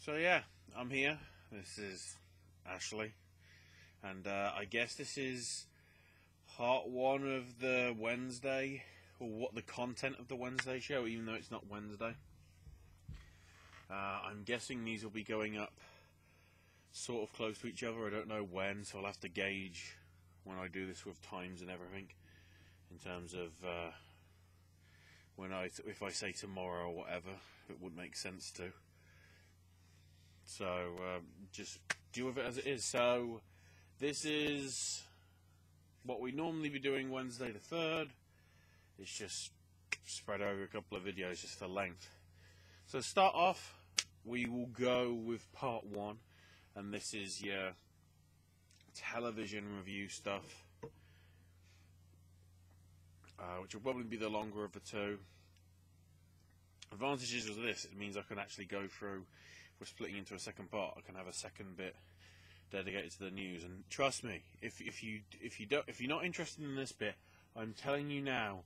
So yeah, I'm here. This is Ashley, and I guess this is part one of the Wednesday, or what the content of the Wednesday show, even though it's not Wednesday. I'm guessing these will be going up sort of close to each other. I don't know when, so I'll have to gauge when I do this with times and everything, in terms of if I say tomorrow or whatever, it would make sense to. So just deal with it as it is. So this is what we normally be doing Wednesday the 3rd. It's just spread over a couple of videos just for length. So to start off, we will go with part one, and this is your television review stuff, which will probably be the longer of the two. Advantages of this, it means I can actually go through. If we're splitting into a second part, I can have a second bit dedicated to the news. And trust me, if you're not interested in this bit, I'm telling you now,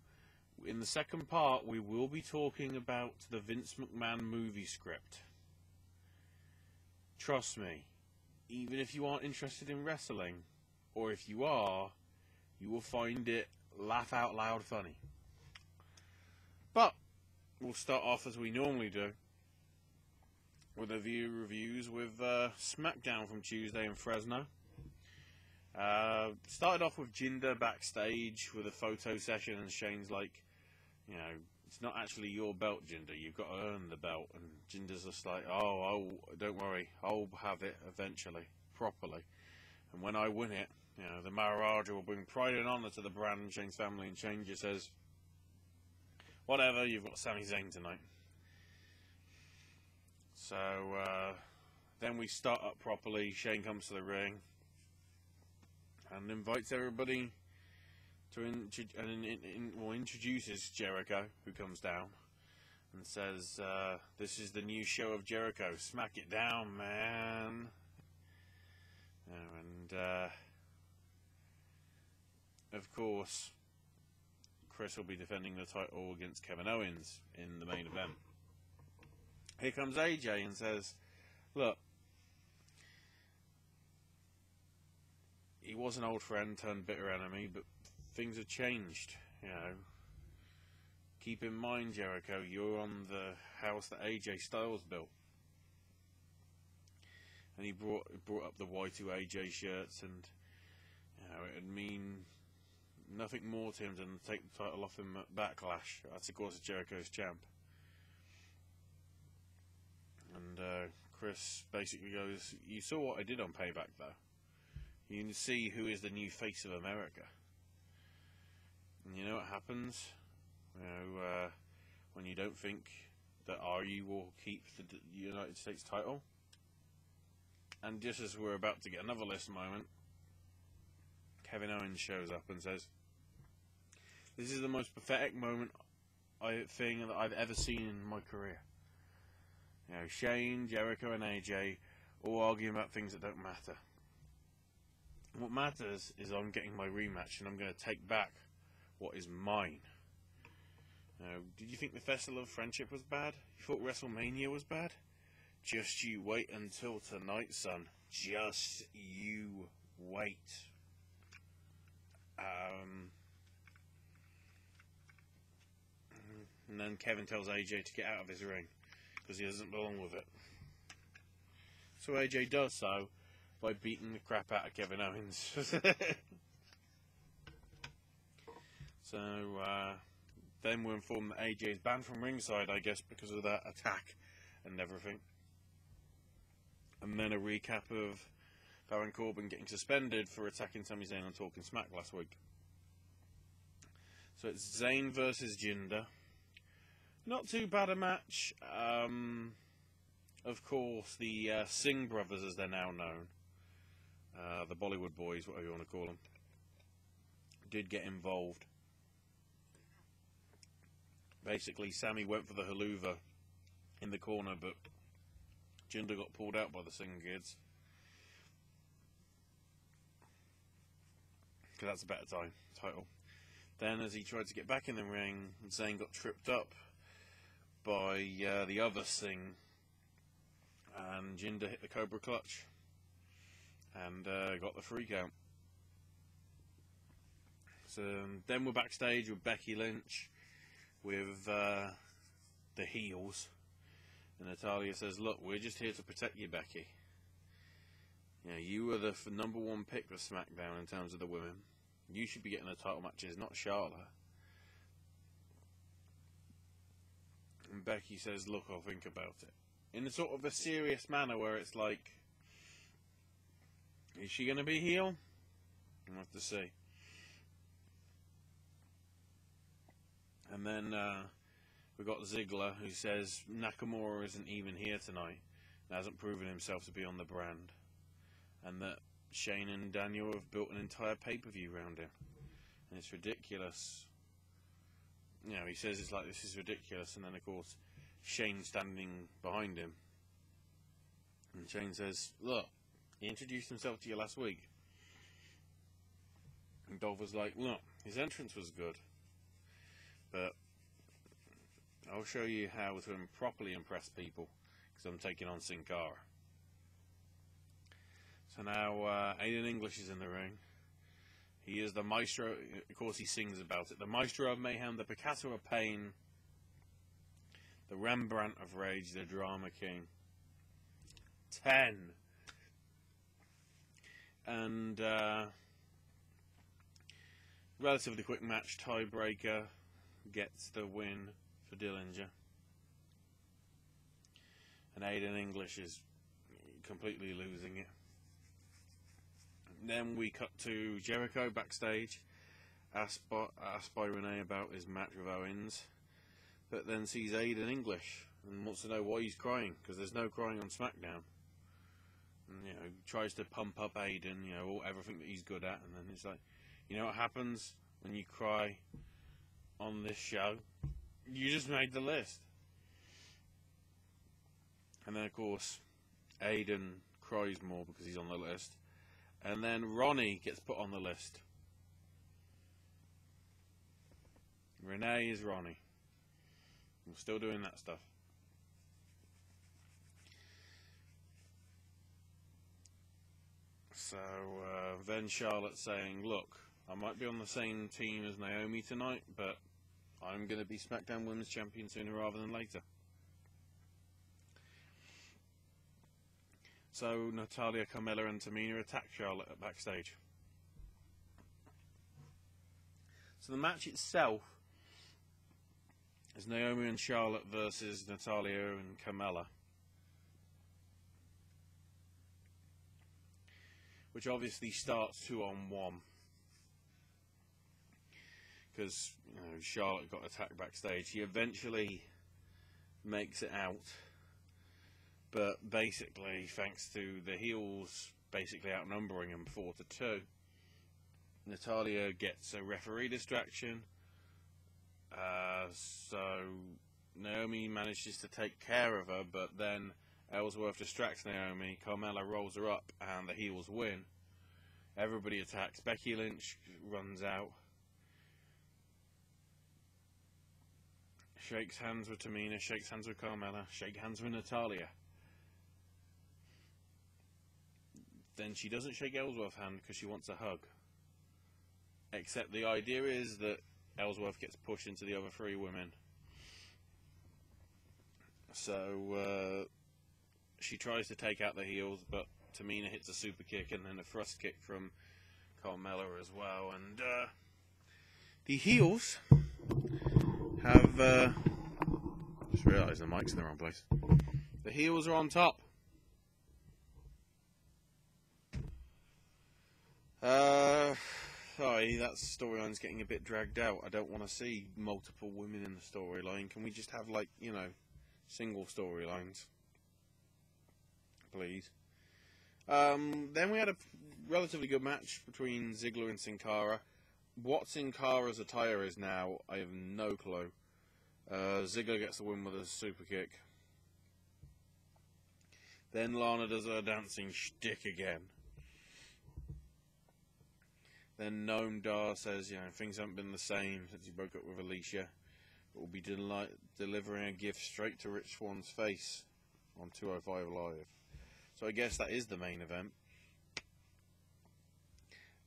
in the second part we will be talking about the Vince McMahon movie script. Trust me, even if you aren't interested in wrestling, or if you are, you will find it laugh out loud funny. But we'll start off as we normally do, with a few reviews with Smackdown from Tuesday in Fresno. Started off with Jinder backstage with a photo session, and Shane's like, you know, it's not actually your belt, Jinder, you've got to earn the belt. And Jinder's just like, oh, don't worry, I'll have it eventually, properly. And when I win it, you know, the Maharaja will bring pride and honour to the brand and Shane's family. And Shane just says, whatever, you've got Sami Zayn tonight. So then we start up properly. Shane comes to the ring and invites everybody to introduces Jericho, who comes down and says, this is the new show of Jericho, smack it down, man. And of course, Chris will be defending the title against Kevin Owens in the main event. Here comes AJ and says, look, he was an old friend turned bitter enemy, but things have changed, you know. Keep in mind, Jericho, you're on the house that AJ Styles built. And he brought up the Y2AJ shirts, and you know, it would mean nothing more to him than take the title off him at Backlash. That's of course Jericho's champ. And Chris basically goes, you saw what I did on Payback though. You can see who is the new face of America. And you know what happens? You know, when you don't think that RU will keep the United States title. And just as we're about to get another list moment, Kevin Owens shows up and says, this is the most pathetic moment thing that I've ever seen in my career. You know, Shane, Jericho and AJ all arguing about things that don't matter. What matters is I'm getting my rematch, and I'm going to take back what is mine. You know, did you think the Festival of Friendship was bad? You thought WrestleMania was bad? Just you wait until tonight, son. Just you wait. And then Kevin tells AJ to get out of his ring, because he doesn't belong with it. So AJ does so by beating the crap out of Kevin Owens. So then we're informed that AJ is banned from ringside, I guess, because of that attack and everything. And then a recap of Baron Corbin getting suspended for attacking Sami Zayn on Talking Smack last week. So it's Zayn versus Jinder. Not too bad a match. Of course, the Singh brothers, as they're now known, the Bollywood boys, whatever you want to call them, did get involved. Basically, Sami went for the haluva in the corner, but Jinder got pulled out by the Singh kids. Because that's a better title. Then, as he tried to get back in the ring, Zayn got tripped up by the other Singh and Jinder hit the Cobra Clutch and got the 3 count. So then we're backstage with Becky Lynch with the heels, and Natalya says, "Look, we're just here to protect you, Becky. You know, you were the #1 pick for SmackDown in terms of the women. You should be getting the title matches, not Charlotte." And Becky says, "Look, I'll think about it." In a sort of a serious manner where it's like, is she going to be heel? We'll have to see. And then we've got Ziggler, who says Nakamura isn't even here tonight and hasn't proven himself to be on the brand. And that Shane and Daniel have built an entire pay-per-view around him. And it's ridiculous. You know, he says it's like, this is ridiculous. And then, of course, Shane's standing behind him. And Shane says, "Look, he introduced himself to you last week." And Dolph was like, "Look, his entrance was good. But I'll show you how to properly impress people, because I'm taking on Sin Cara." So now Aiden English is in the ring. He is the maestro. Of course, he sings about it. The maestro of mayhem, the Picasso of pain, the Rembrandt of rage, the drama king. 10. And relatively quick match, tiebreaker gets the win for Dillinger. And Aiden English is completely losing it. Then we cut to Jericho backstage, asked by Renee about his match with Owens, but then sees Aiden English and wants to know why he's crying, because there's no crying on SmackDown. And, you know, tries to pump up Aiden, you know, everything that he's good at, and then it's like, you know what happens when you cry on this show? You just made the list. And then, of course, Aiden cries more because he's on the list. And then Ronnie gets put on the list. Renee is Ronnie. We're still doing that stuff. So then Charlotte's saying, "Look, I might be on the same team as Naomi tonight, but I'm going to be SmackDown Women's Champion sooner rather than later." So Natalya, Carmella and Tamina attack Charlotte at backstage. So the match itself is Naomi and Charlotte versus Natalya and Carmella, which obviously starts 2-on-1 because, you know, Charlotte got attacked backstage. She eventually makes it out, but basically, thanks to the heels basically outnumbering them 4-2, Natalya gets a referee distraction. So Naomi manages to take care of her, but then Ellsworth distracts Naomi. Carmella rolls her up, and the heels win. Everybody attacks. Becky Lynch runs out, shakes hands with Tamina, shakes hands with Carmella, shakes hands with Natalya. Then she doesn't shake Ellsworth's hand because she wants a hug. Except the idea is that Ellsworth gets pushed into the other 3 women. So she tries to take out the heels, but Tamina hits a super kick and then a thrust kick from Carmella as well. And the heels have... just realised the mic's in the wrong place. The heels are on top. Sorry, that storyline's getting a bit dragged out. I don't want to see multiple women in the storyline. Can we just have, like, you know, single storylines? Please. Then we had a relatively good match between Ziggler and Sin Cara. What Sin Cara's attire is now, I have no clue. Ziggler gets the win with a super kick. Then Lana does her dancing shtick again. Then Noam Dar says, you know, things haven't been the same since he broke up with Alicia, but will be delivering a gift straight to Rich Swan's face on 205 Live. So I guess that is the main event.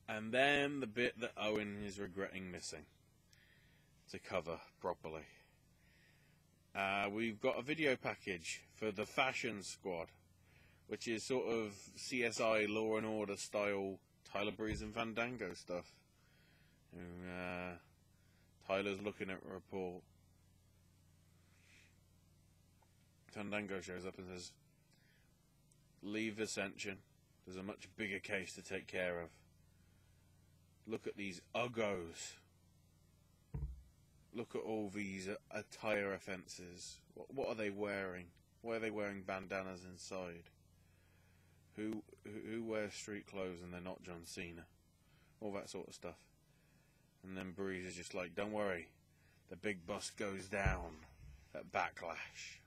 And then the bit that Owen is regretting missing to cover properly. We've got a video package for the Fashion Squad, which is sort of CSI Law and Order style Tyler Breeze and Fandango stuff. Tyler's looking at a report. Fandango shows up and says, "Leave Ascension. There's a much bigger case to take care of. Look at these uggos. Look at all these attire offences. What are they wearing? Why are they wearing bandanas inside? Who wears street clothes and they're not John Cena?" All that sort of stuff. And then Breeze is just like, "Don't worry. The big bus goes down at Backlash."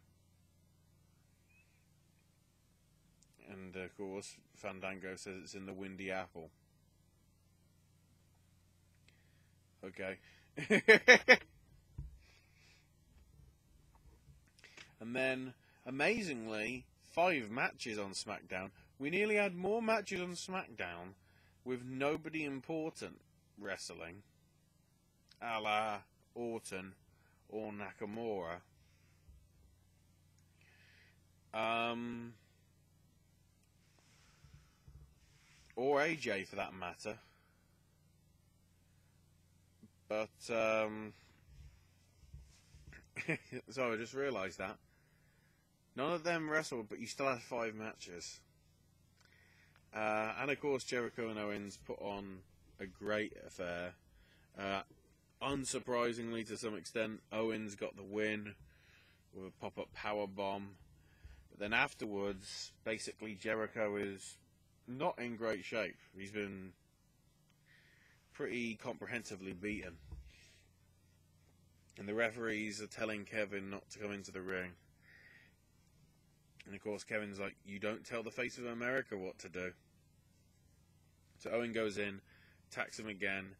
And of course, Fandango says it's in the Windy Apple. Okay. And then, amazingly, 5 matches on Smackdown. We nearly had more matches on Smackdown with nobody important wrestling, a la Orton or Nakamura. Or AJ for that matter. But, so I just realised that. None of them wrestled, but you still had 5 matches. And of course, Jericho and Owens put on a great affair. Unsurprisingly, to some extent, Owens got the win with a pop-up powerbomb. But then afterwards, basically, Jericho is not in great shape. He's been pretty comprehensively beaten. And the referees are telling Kevin not to come into the ring. And of course Kevin's like, "You don't tell the face of America what to do." So Owen goes in, attacks him again,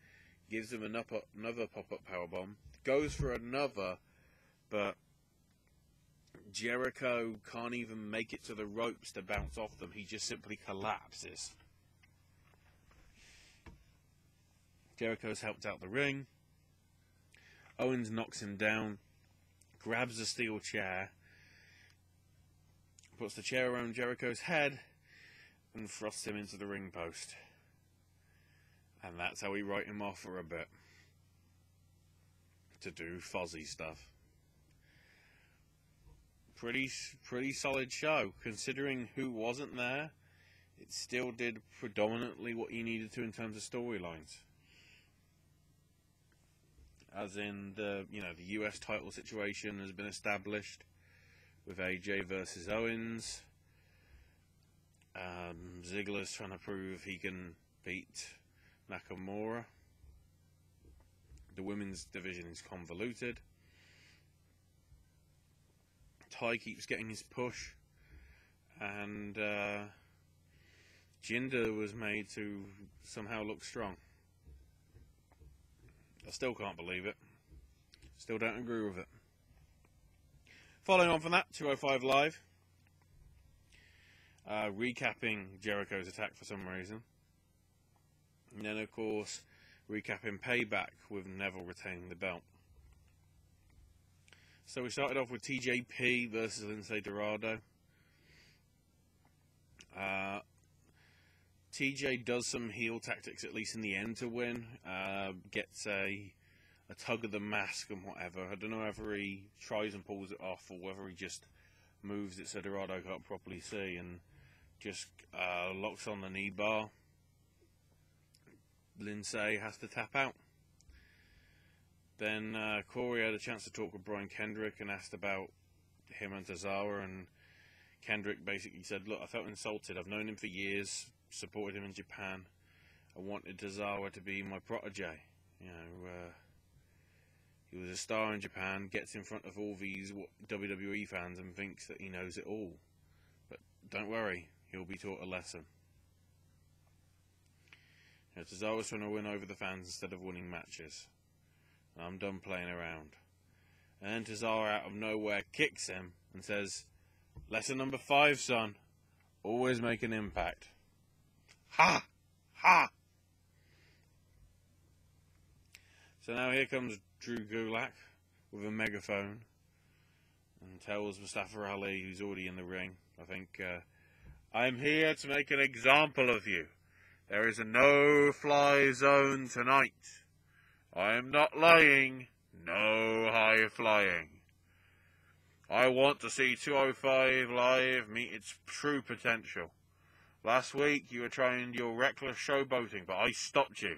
gives him another pop-up powerbomb, goes for another, but Jericho can't even make it to the ropes to bounce off them. He just simply collapses. Jericho's helped out the ring. Owens knocks him down, grabs a steel chair, puts the chair around Jericho's head, and thrusts him into the ring post. And that's how we write him off for a bit. To do Fozzy stuff. Pretty solid show. Considering who wasn't there, it still did predominantly what you needed to in terms of storylines. As in the US title situation has been established with AJ versus Owens. Ziggler's trying to prove he can beat Nakamura. The women's division is convoluted. Ty keeps getting his push, and Jinder was made to somehow look strong. I still can't believe it. Still don't agree with it. Following on from that, 205 Live. Recapping Jericho's attack for some reason. And then, of course, recapping Payback with Neville retaining the belt. So we started off with TJP versus Lince Dorado. TJ does some heel tactics, at least in the end, to win. Gets a tug of the mask and whatever. I don't know whether he tries and pulls it off or whether he just moves it so Dorado can't properly see and just locks on the knee bar. Lince has to tap out. Then Corey had a chance to talk with Brian Kendrick and asked about him and Tozawa, and Kendrick basically said, "Look, I felt insulted. I've known him for years, supported him in Japan. I wanted Tozawa to be my protege. You know, he was a star in Japan, gets in front of all these WWE fans and thinks that he knows it all. But don't worry, he'll be taught a lesson." You know, Tozawa's trying to win over the fans instead of winning matches. I'm done playing around. And then Tozawa out of nowhere kicks him and says, Lesson number 5, son. Always make an impact. Ha! Ha! So now here comes Drew Gulak with a megaphone and tells Mustafa Ali, who's already in the ring, I think, I'm here to make an example of you. There is a no-fly zone tonight. I am not lying. No high flying. I want to see 205 Live meet its true potential. Last week you were trying your reckless showboating, but I stopped you.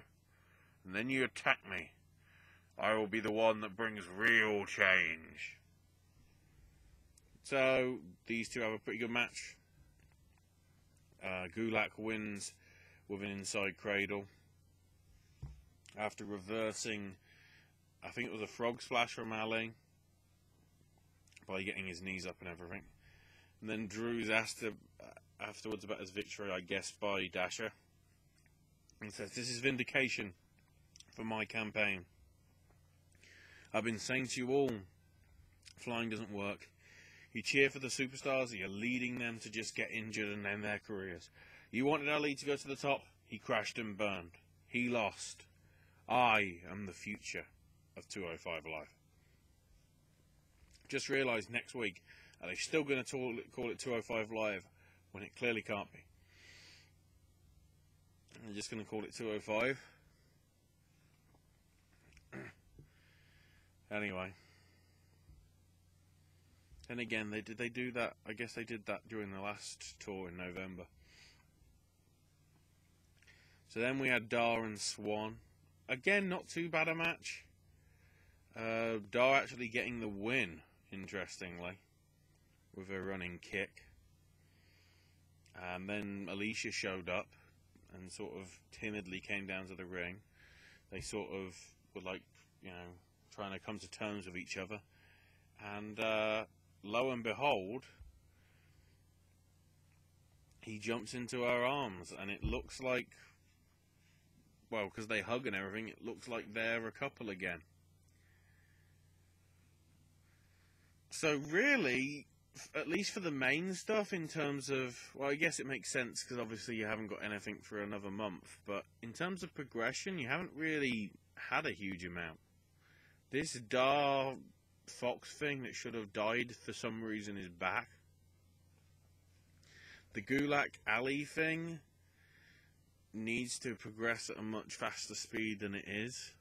And then you attacked me. I will be the one that brings real change. So, these two have a pretty good match. Gulak wins with an inside cradle. After reversing, I think it was a frog splash from Ali, by getting his knees up and everything. And then Drew's asked afterwards about his victory, I guess, by Dasher. And says, this is vindication for my campaign. I've been saying to you all, flying doesn't work. You cheer for the superstars, you're leading them to just get injured and end their careers. You wanted Ali to go to the top, he crashed and burned. He lost. I am the future of 205 Live. Just realised next week, are they still going to call it 205 Live when it clearly can't be? They're just going to call it 205. Anyway. And again, did they do that? I guess they did that during the last tour in November. So then we had Dar and Swan. Again, not too bad a match. Dar actually getting the win, interestingly, with a running kick. And then Alicia showed up and sort of timidly came down to the ring. They sort of were like, you know, trying to come to terms with each other. And lo and behold, he jumps into her arms, and it looks like, well, because they hug and everything, it looks like they're a couple again. So really, at least for the main stuff, in terms of, well, I guess it makes sense because obviously you haven't got anything for another month, but in terms of progression, you haven't really had a huge amount. This Dar Fox thing that should have died for some reason is back. The Gulak Ali thing needs to progress at a much faster speed than it is.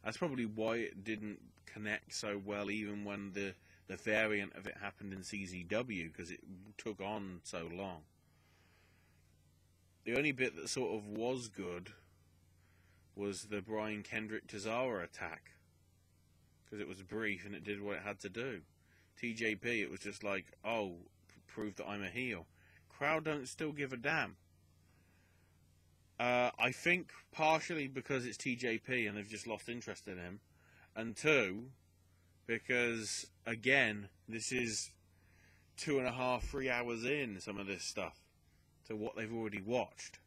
That's probably why it didn't connect so well, even when the variant of it happened in CZW, because it took on so long. The only bit that sort of was good was the Brian Kendrick Tozawa attack, because it was brief and it did what it had to do. TJP, it was just like, oh, prove that I'm a heel. Crowd don't still give a damn. I think partially because it's TJP and they've just lost interest in him, and two, because again, this is 2.5, 3 hours in, some of this stuff, to what they've already watched.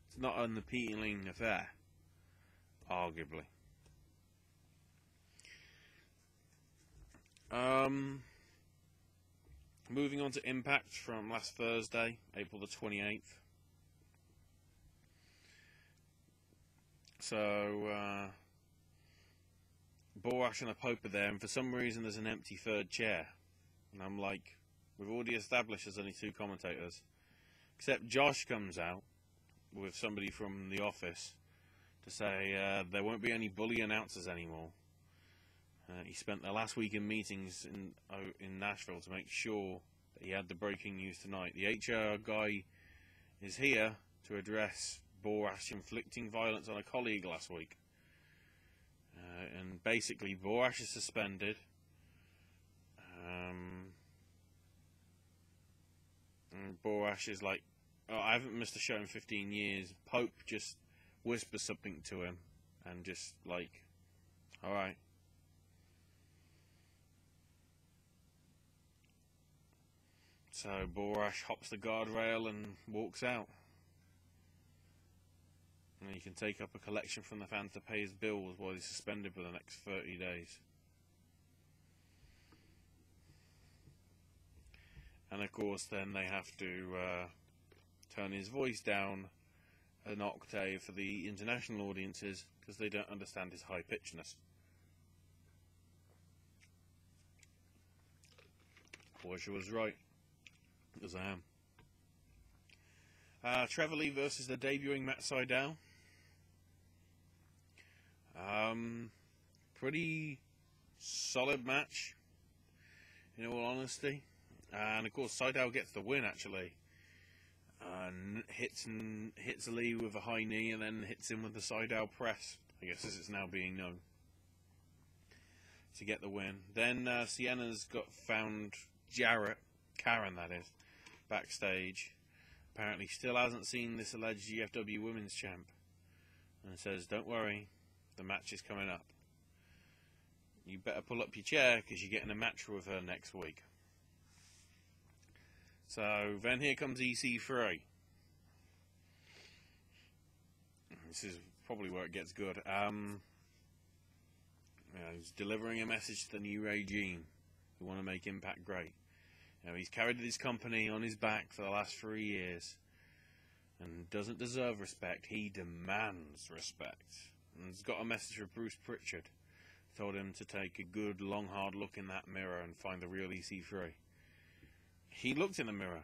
It's not an appealing affair, arguably. Moving on to Impact from last Thursday, April the 28th. So, Borash and a Pope are there, and for some reason there's an empty third chair. And I'm like, we've already established there's only 2 commentators. Except Josh comes out with somebody from the office to say there won't be any bully announcers anymore. He spent the last week in meetings in Nashville to make sure that he had the breaking news tonight. The HR guy is here to address Borash inflicting violence on a colleague last week. And basically, Borash is suspended. And Borash is like, oh, I haven't missed a show in 15 years. Pope just whispers something to him and just like, alright. So Borash hops the guardrail and walks out. And he can take up a collection from the fans to pay his bills while he's suspended for the next 30 days. And of course then they have to turn his voice down an octave for the international audiences because they don't understand his high pitchness. Porsche was right, as I am. Trevor Lee versus the debuting Matt Sydal. Pretty solid match, in all honesty. And of course Sydal gets the win, actually. Hits Lee with a high knee and then hits him with the Sydal press, I guess as it's now being known, to get the win. Then Sienna's found Karen that is, backstage. Apparently still hasn't seen this alleged GFW Women's Champ. And says, don't worry, the match is coming up. You better pull up your chair because you're getting a match with her next week. So then here comes EC3. This is probably where it gets good. He's delivering a message to the new regime who want to make Impact great. He's carried his company on his back for the last 3 years and doesn't deserve respect. He demands respect. And he's got a message for Bruce Pritchard. Told him to take a good, long, hard look in that mirror and find the real EC3. He looked in the mirror.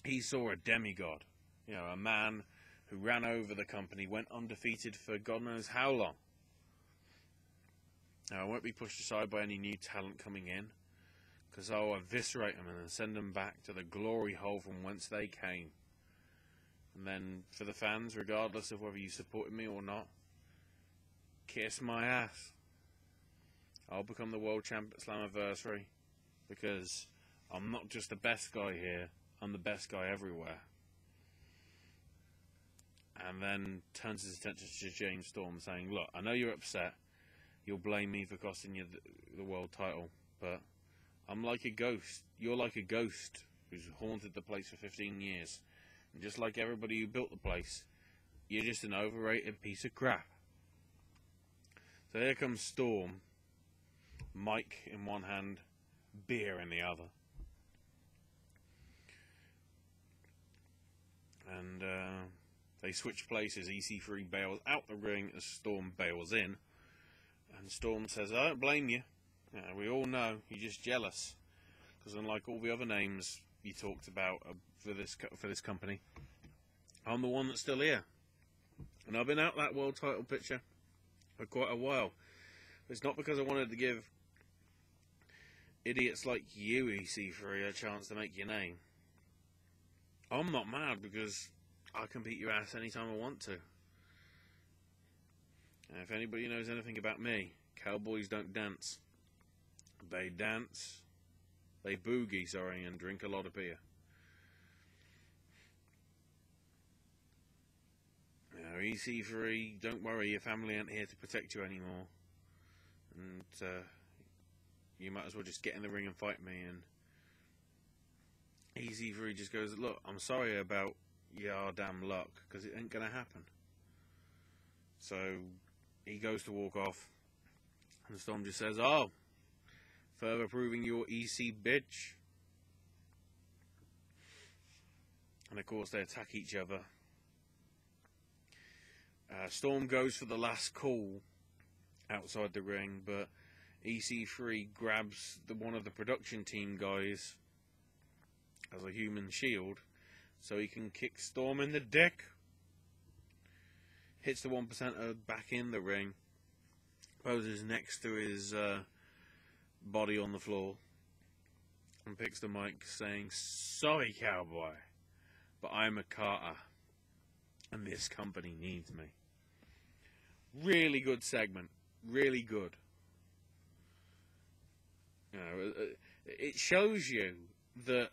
He saw a demigod. A man who ran over the company, went undefeated for God knows how long. Now, I won't be pushed aside by any new talent coming in, because I'll eviscerate them and then send them back to the glory hole from whence they came. And then, for the fans, regardless of whether you supported me or not, kiss my ass. I'll become the world champ at Slammiversary, because I'm not just the best guy here, I'm the best guy everywhere. And then turns his attention to James Storm, saying, look, I know you're upset. You'll blame me for costing you the world title, but I'm like a ghost. You're like a ghost who's haunted the place for 15 years. And just like everybody who built the place, you're just an overrated piece of crap. So here comes Storm, mic in one hand, beer in the other. And they switch places. EC3 bails out the ring as Storm bails in. And Storm says, I don't blame you. We all know you're just jealous. Because unlike all the other names you talked about for this company, I'm the one that's still here. And I've been out that world title picture for quite a while. It's not because I wanted to give idiots like you, EC3, a chance to make your name. I'm not mad because I can beat your ass anytime I want to. And if anybody knows anything about me, cowboys don't dance. They dance, they boogie, and drink a lot of beer. Now, EC3, don't worry, your family ain't here to protect you anymore. And you might as well just get in the ring and fight me. And EC3 just goes, look, I'm sorry about your damn luck, because it ain't going to happen. So he goes to walk off, and Storm just says, oh, further proving your EC bitch. And of course they attack each other. Storm goes for the last call outside the ring, but EC3 grabs one of the production team guys as a human shield so he can kick Storm in the dick. Hits the 1%er back in the ring, poses next to his body on the floor, and picks the mic saying, sorry cowboy, but I'm a Carter and this company needs me. Really good segment, really good. It shows you that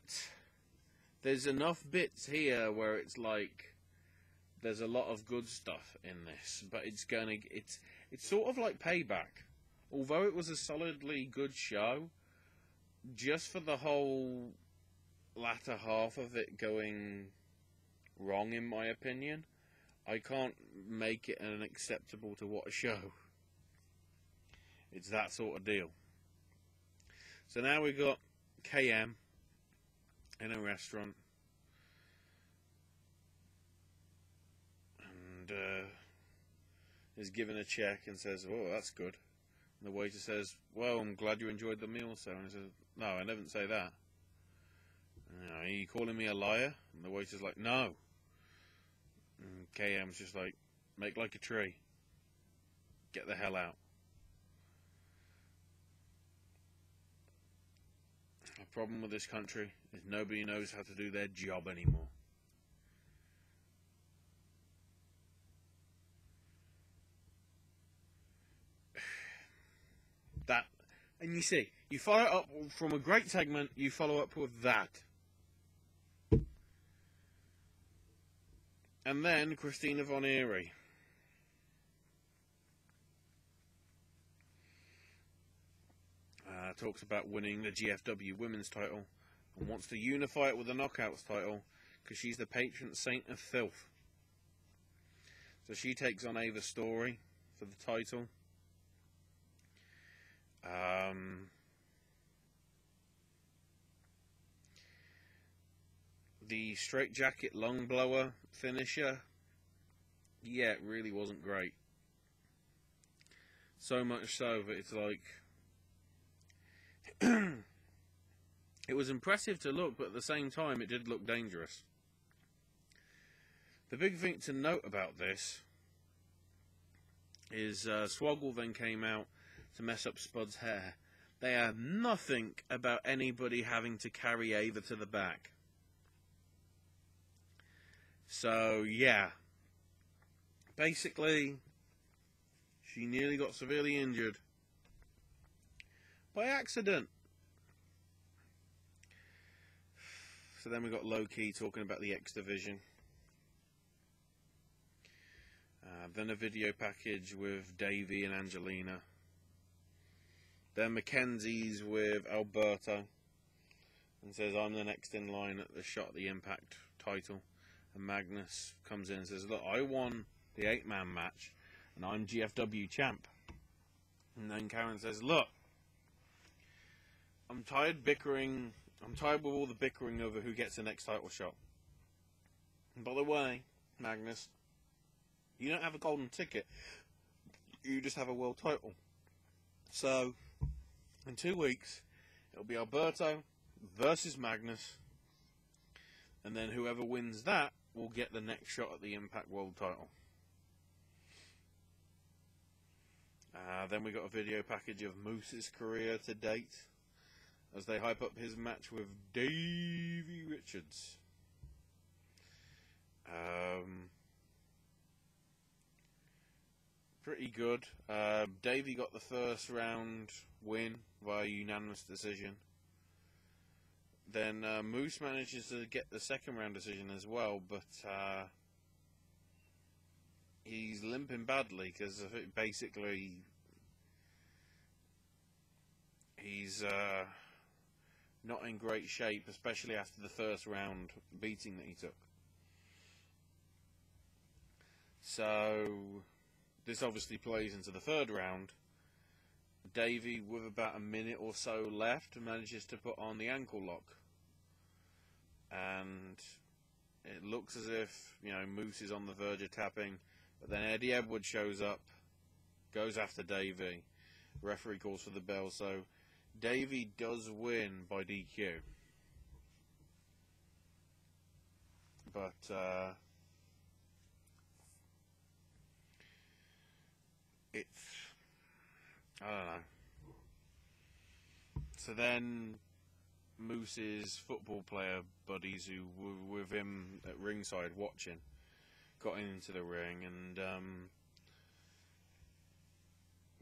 there's enough bits here where it's like there's a lot of good stuff in this, but it's sort of like Payback. Although it was a solidly good show, just for the whole latter half of it going wrong, in my opinion, I can't make it an acceptable to watch show. It's that sort of deal. So now we've got KM in a restaurant, and is given a check and says, "Oh, that's good." And the waiter says, "Well, I'm glad you enjoyed the meal, sir." And he says, "No, I didn't say that." Are you calling me a liar? And the waiter's like, "No." And KM's just like, "Make like a tree. Get the hell out." The problem with this country is nobody knows how to do their job anymore. That, and you see, you follow it up from a great segment, you follow up with that. And then Christina Von Eerie. Talks about winning the GFW women's title and wants to unify it with the Knockouts title because she's the patron saint of filth. So she takes on Ava Story for the title. The straitjacket lung blower finisher, yeah, it really wasn't great. So much so that it's like it was impressive to look, but at the same time it did look dangerous. The big thing to note about this is Swoggle then came out to mess up Spud's hair. They had nothing about anybody having to carry Ava to the back. So, yeah. Basically, she nearly got severely injured by accident. So then we got Low Key talking about the X Division. Then a video package with Davey and Angelina. Then Mackenzie's with Alberto and says, "I'm the next in line at the shot at the Impact title." And Magnus comes in and says, "Look, I won the 8-man match and I'm GFW champ." And then Karen says, "Look, I'm tired bickering. I'm tired with all the bickering over who gets the next title shot. And by the way, Magnus, you don't have a golden ticket. You just have a world title. So, in 2 weeks, it'll be Alberto versus Magnus. And then whoever wins that will get the next shot at the Impact World title." Then we got a video package of Moose's career to date as they hype up his match with Davey Richards. Pretty good. Davey got the first round win via unanimous decision. Then Moose manages to get the second round decision as well, but he's limping badly because basically he's not in great shape, especially after the first round beating that he took. So this obviously plays into the third round. Davey, with about a minute or so left, manages to put on the ankle lock. And it looks as if, Moose is on the verge of tapping. But then Eddie Edwards shows up, goes after Davey. Referee calls for the bell, so Davey does win by DQ. But, I don't know. So then Moose's football player buddies who were with him at ringside watching got into the ring, and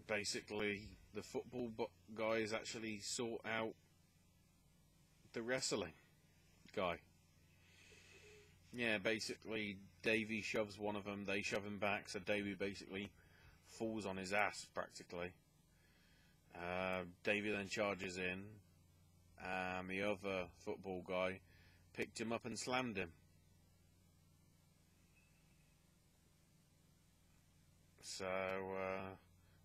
basically the football guys actually sort out the wrestling guy. Yeah, basically Davey shoves one of them, they shove him back, so Davey basically falls on his ass practically. Davey then charges in. The other football guy picked him up and slammed him. So,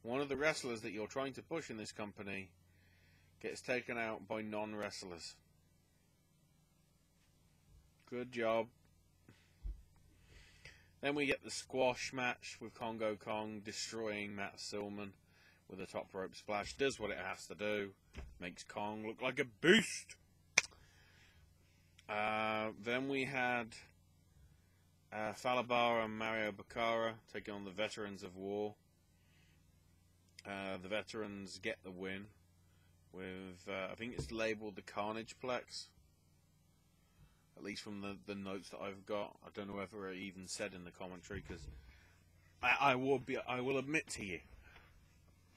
one of the wrestlers that you're trying to push in this company gets taken out by non-wrestlers. Good job. Then we get the squash match with Congo Kong destroying Matt Stillman with a top rope splash. Does what it has to do. Makes Kong look like a beast. Then we had Falabara and Mario Baccara taking on the Veterans of War. The Veterans get the win with, I think it's labelled the Carnage Plex. At least from the notes that I've got. I don't know whether it even said in the commentary, because I will admit to you,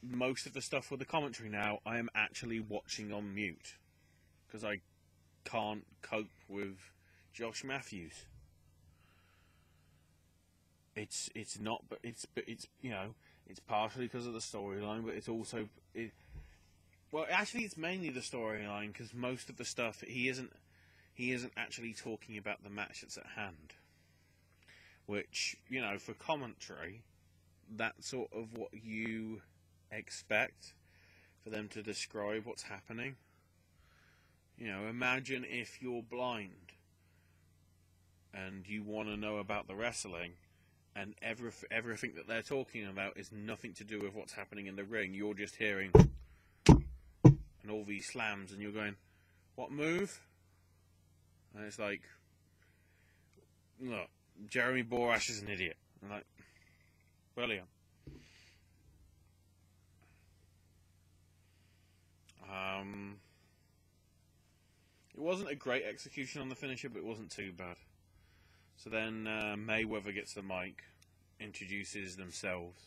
most of the stuff with the commentary now, I am actually watching on mute, because I can't cope with Josh Matthews. It's not, but it's you know, it's partially because of the storyline, but it's also well, actually, it's mainly the storyline, because most of the stuff he isn't actually talking about the match that's at hand. Which, you know, for commentary, that's sort of what you expect for them to describe what's happening. You know, imagine if you're blind and you want to know about the wrestling, and everything that they're talking about is nothing to do with what's happening in the ring. You're just hearing and all these slams, and you're going, what move? And it's like, look, Jeremy Borash is an idiot. I'm like, brilliant. It wasn't a great execution on the finisher, but it wasn't too bad. So then Mayweather gets the mic, introduces themselves,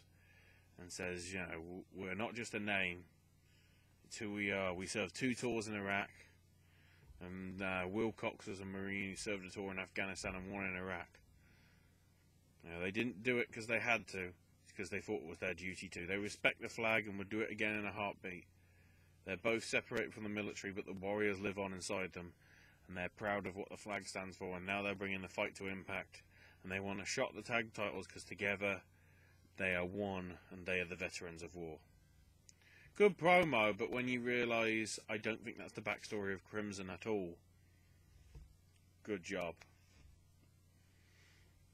and says, you know, we're not just a name. It's who we are. We served 2 tours in Iraq. And Wilcox was a Marine who served a tour in Afghanistan and 1 in Iraq. You know, they didn't do it because they had to. It's because they thought it was their duty to. They respect the flag and would do it again in a heartbeat. They're both separated from the military, but the warriors live on inside them. And they're proud of what the flag stands for. And now they're bringing the fight to Impact. And they want to shot the tag titles because together they are one and they are the Veterans of War. Good promo, but when you realise, I don't think that's the backstory of Crimson at all. Good job.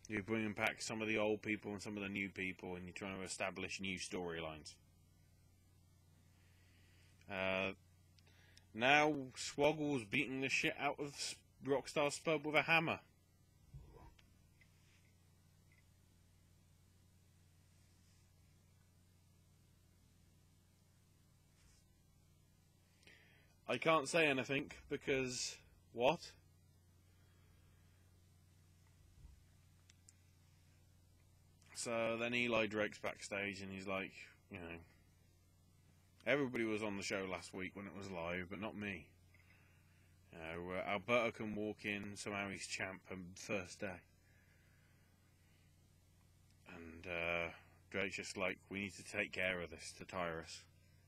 You're bringing back some of the old people and some of the new people, and you're trying to establish new storylines. Now, Swoggle's beating the shit out of Rockstar Spud with a hammer. I can't say anything because what? So then Eli Drake's backstage and he's like, you know, everybody was on the show last week when it was live, but not me. You know, Alberto can walk in, somehow he's champ on the first day. And Drake's just like, we need to take care of this to Tyrus,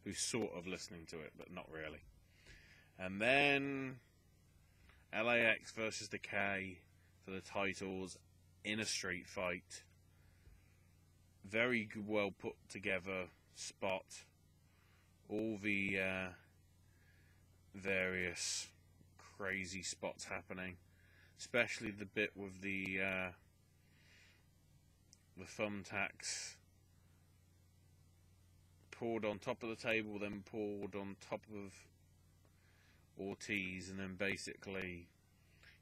who's sort of listening to it, but not really. And then LAX versus the K for the titles in a street fight. Very well put together spot. All the various crazy spots happening, especially the bit with the thumbtacks poured on top of the table, then poured on top of Ortiz, and then basically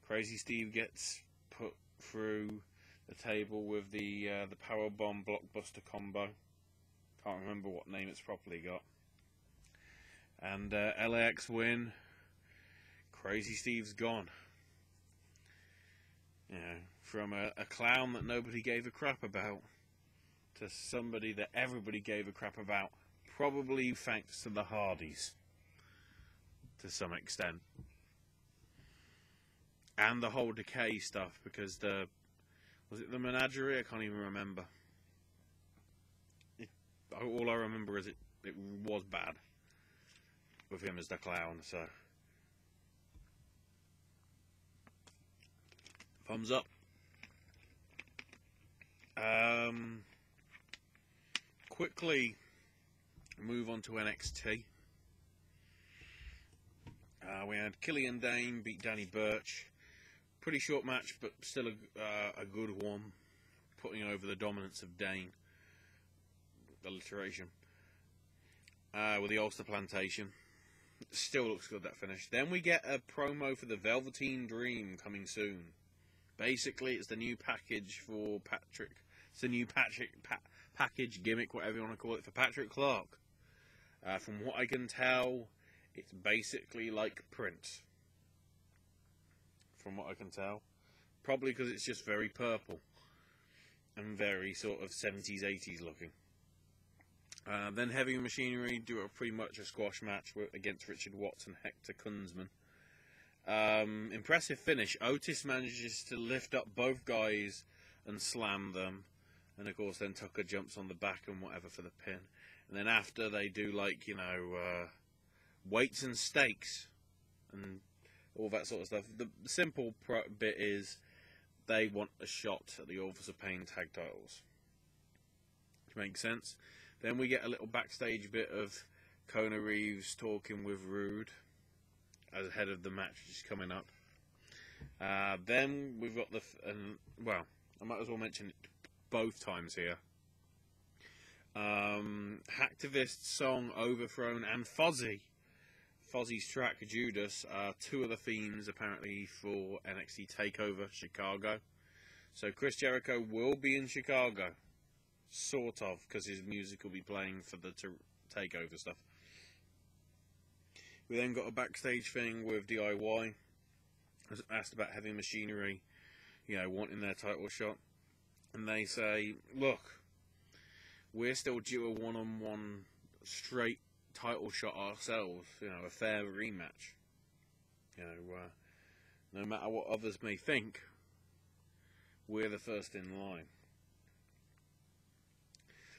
Crazy Steve gets put through the table with the Powerbomb Blockbuster combo. Can't remember what name it's properly got. And LAX win. Crazy Steve's gone. You know, from a clown that nobody gave a crap about to somebody that everybody gave a crap about, probably thanks to the Hardys to some extent. And the whole Decay stuff, because was it the Menagerie? I can't even remember. All I remember is it was bad with him as the clown, so thumbs up. Quickly move on to NXT. We had Killian Dane beat Danny Burch Pretty short match, but still a good one, putting over the dominance of Dane. Alliteration. With the Ulster Plantation. Still looks good, that finish. Then we get a promo for the Velveteen Dream coming soon. Basically, it's the new package for Patrick. It's the new package gimmick, whatever you want to call it, for Patrick Clark. From what I can tell, it's basically like Prince. From what I can tell. Probably because it's just very purple. And very sort of 70s, 80s looking. Then Heavy Machinery do pretty much a squash match against Richard Watts and Hector Kunzman. Impressive finish. Otis manages to lift up both guys and slam them. And of course then Tucker jumps on the back and whatever for the pin. And then after they do like, you know, weights and stakes and all that sort of stuff. The simple bit is they want a shot at the Authors of Pain tag titles. Which makes sense. Then we get a little backstage bit of Kona Reeves talking with Rude as ahead of the match which is coming up. Then we've got well, I might as well mention it both times here. Hacktivist Song Overthrown and Fozzie's track Judas are two of the themes apparently for NXT TakeOver Chicago. So Chris Jericho will be in Chicago. Sort of, because his music will be playing for the TakeOver stuff. We then got a backstage thing with DIY. I was asked about Heavy Machinery, you know, wanting their title shot. And they say, look, we're still due a one-on-one straight title shot ourselves, you know, a fair rematch. You know, no matter what others may think, we're the first in line.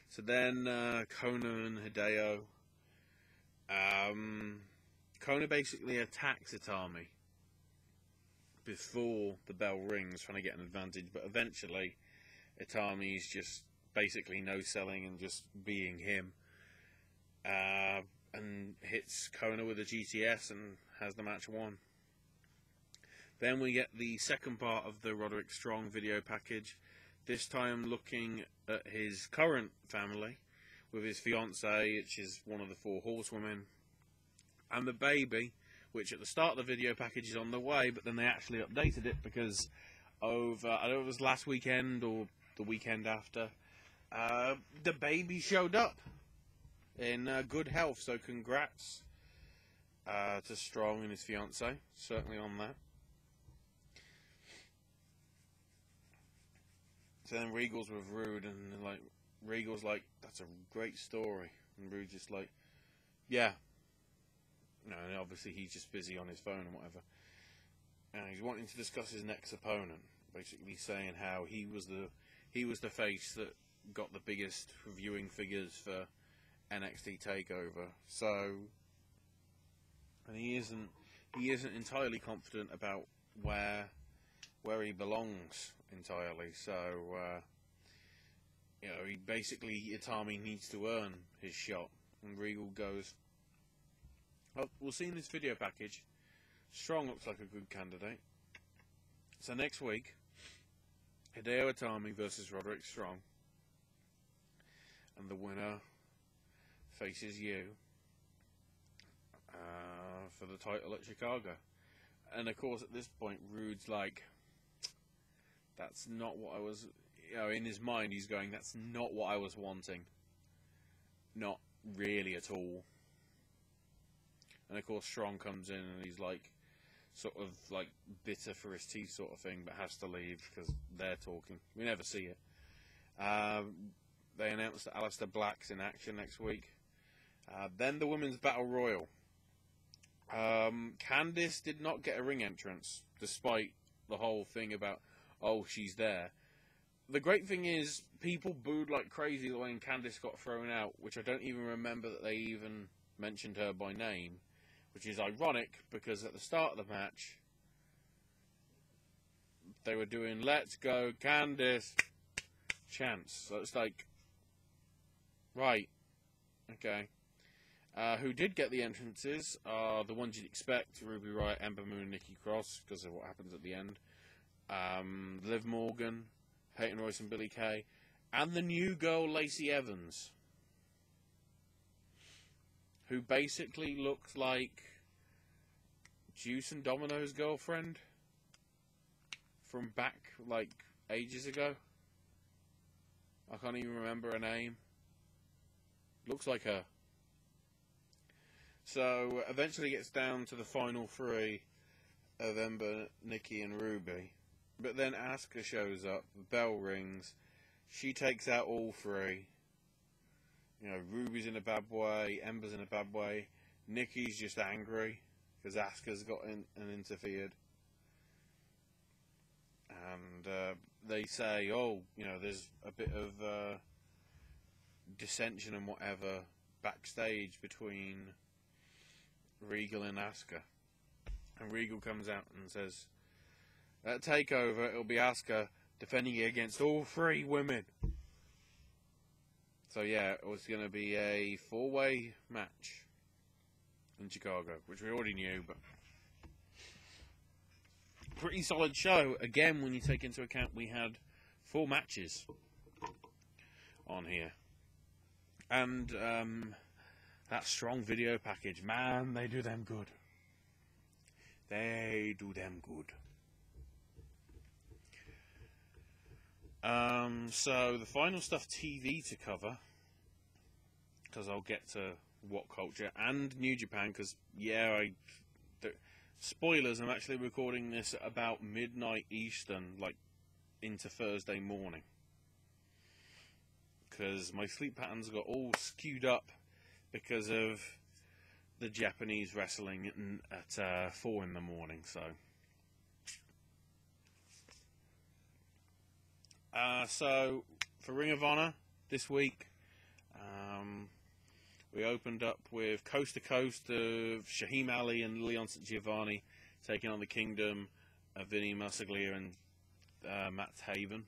So then, Kona and Hideo. Kona basically attacks Itami before the bell rings, trying to get an advantage, but eventually Itami's just basically no-selling and just being him. And hits Kona with a GTS and has the match won. Then we get the second part of the Roderick Strong video package. This time looking at his current family with his fiancée, which is one of the 4 horsewomen, and the baby, which at the start of the video package is on the way, but then they actually updated it because over, I don't know if it was last weekend or the weekend after, the baby showed up in good health. So congrats to Strong and his fiancée, certainly on that. So then Regal's with Rude, and like Regal's like, that's a great story, and Rude's just like, yeah. No, and obviously he's just busy on his phone and whatever. And he's wanting to discuss his next opponent, basically saying how he was the face that got the biggest viewing figures for NXT TakeOver. So, and he isn't entirely confident about where he belongs entirely. So, you know, he basically, Itami needs to earn his shot. And Regal goes, well, we'll see in this video package. Strong looks like a good candidate. So next week, Hideo Itami versus Roderick Strong. And the winner faces you for the title at Chicago. And of course, at this point, Rude's like, that's not what I was, you know, in his mind he's going, that's not what I was wanting. Not really at all. And of course Strong comes in and he's like, sort of like bitter for his teeth sort of thing, but has to leave because they're talking. We never see it. They announced that Aleister Black's in action next week. Then the Women's Battle Royal. Candice did not get a ring entrance, despite the whole thing about, oh, she's there. The great thing is, people booed like crazy when Candice got thrown out, which I don't even remember that they even mentioned her by name, which is ironic, because at the start of the match, they were doing, let's go Candice chants. So it's like, right, okay. Who did get the entrances are the ones you'd expect, Ruby Riott, Ember Moon, Nikki Cross, because of what happens at the end. Liv Morgan, Peyton Royce and Billie Kay, and the new girl Lacey Evans, who basically looks like Juice and Domino's girlfriend from back, like, ages ago. I can't even remember her name. Looks like her. So, eventually gets down to the final three of Ember, Nikki, and Ruby. But then Asuka shows up, the bell rings, she takes out all three. You know, Ruby's in a bad way, Ember's in a bad way, Nikki's just angry because Asuka's got in and interfered. And they say, oh, you know, there's a bit of dissension and whatever backstage between Regal and Asuka. And Regal comes out and says, at TakeOver, it'll be Asuka defending against all three women. So yeah, it was going to be a 4-way match in Chicago, which we already knew, but pretty solid show. Again, when you take into account we had 4 matches on here. And that strong video package, man, they do them good. They do them good. So the final stuff TV to cover, because I'll get to What Culture and New Japan, because yeah, spoilers, I'm actually recording this at about midnight Eastern, like into Thursday morning, because my sleep patterns got all skewed up because of the Japanese wrestling at 4 in the morning. So for Ring of Honor this week, we opened up with Coast to Coast of Shaheem Ali and Leon St. Giovanni taking on the Kingdom of Vinny Massaglia and Matt Taven.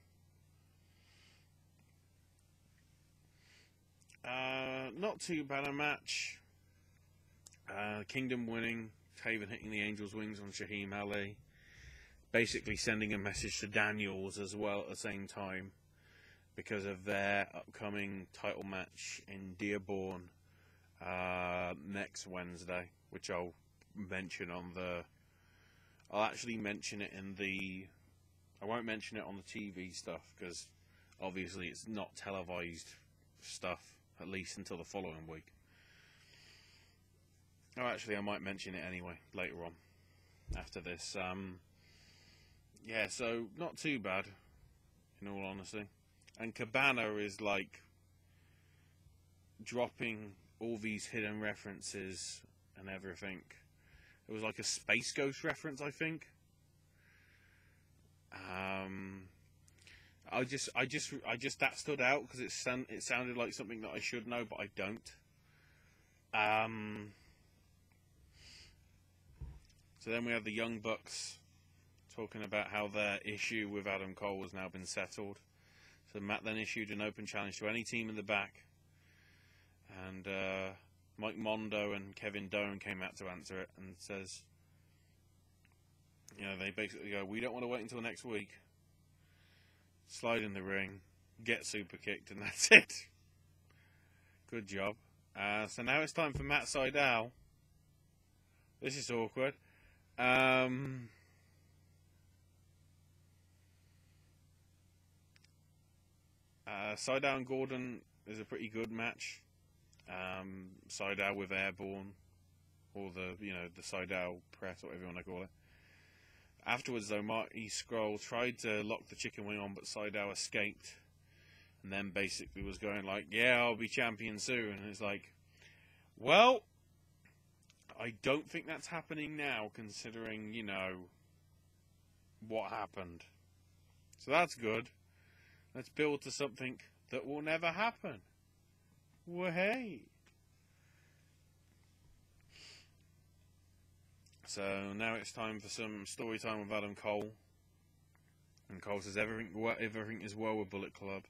Not too bad a match. Kingdom winning, Taven hitting the Angel's Wings on Shaheem Ali, basically sending a message to Daniels as well at the same time because of their upcoming title match in Dearborn next Wednesday, which I'll mention on the... I'll actually mention it in the... I won't mention it on the TV stuff because obviously it's not televised stuff, at least until the following week. Oh, actually, I might mention it anyway later on after this. Yeah, so not too bad, in all honesty. And Cabana is like dropping all these hidden references and everything. It was like a Space Ghost reference, I think. I just that stood out because it sounded like something that I should know, but I don't. So then we have the Young Bucks talking about how their issue with Adam Cole has now been settled. So Matt then issued an open challenge to any team in the back. And Mike Mondo and Kevin Doan came out to answer it and says, you know, they basically go, we don't want to wait until next week. Slide in the ring, get super kicked, and that's it. Good job. So now it's time for Matt Sydal. This is awkward. Sydal and Gordon is a pretty good match. Sydal with Airborne, or the Sydal press, whatever you want to call it. Afterwards, though, Marty Scurll tried to lock the chicken wing on, but Sydal escaped, and then basically was going like, "Yeah, I'll be champion soon." And it's like, well, I don't think that's happening now, considering, you know, what happened. So that's good. Let's build to something that will never happen. Well, hey. So now it's time for some story time with Adam Cole. And Cole says everything is well with Bullet Club.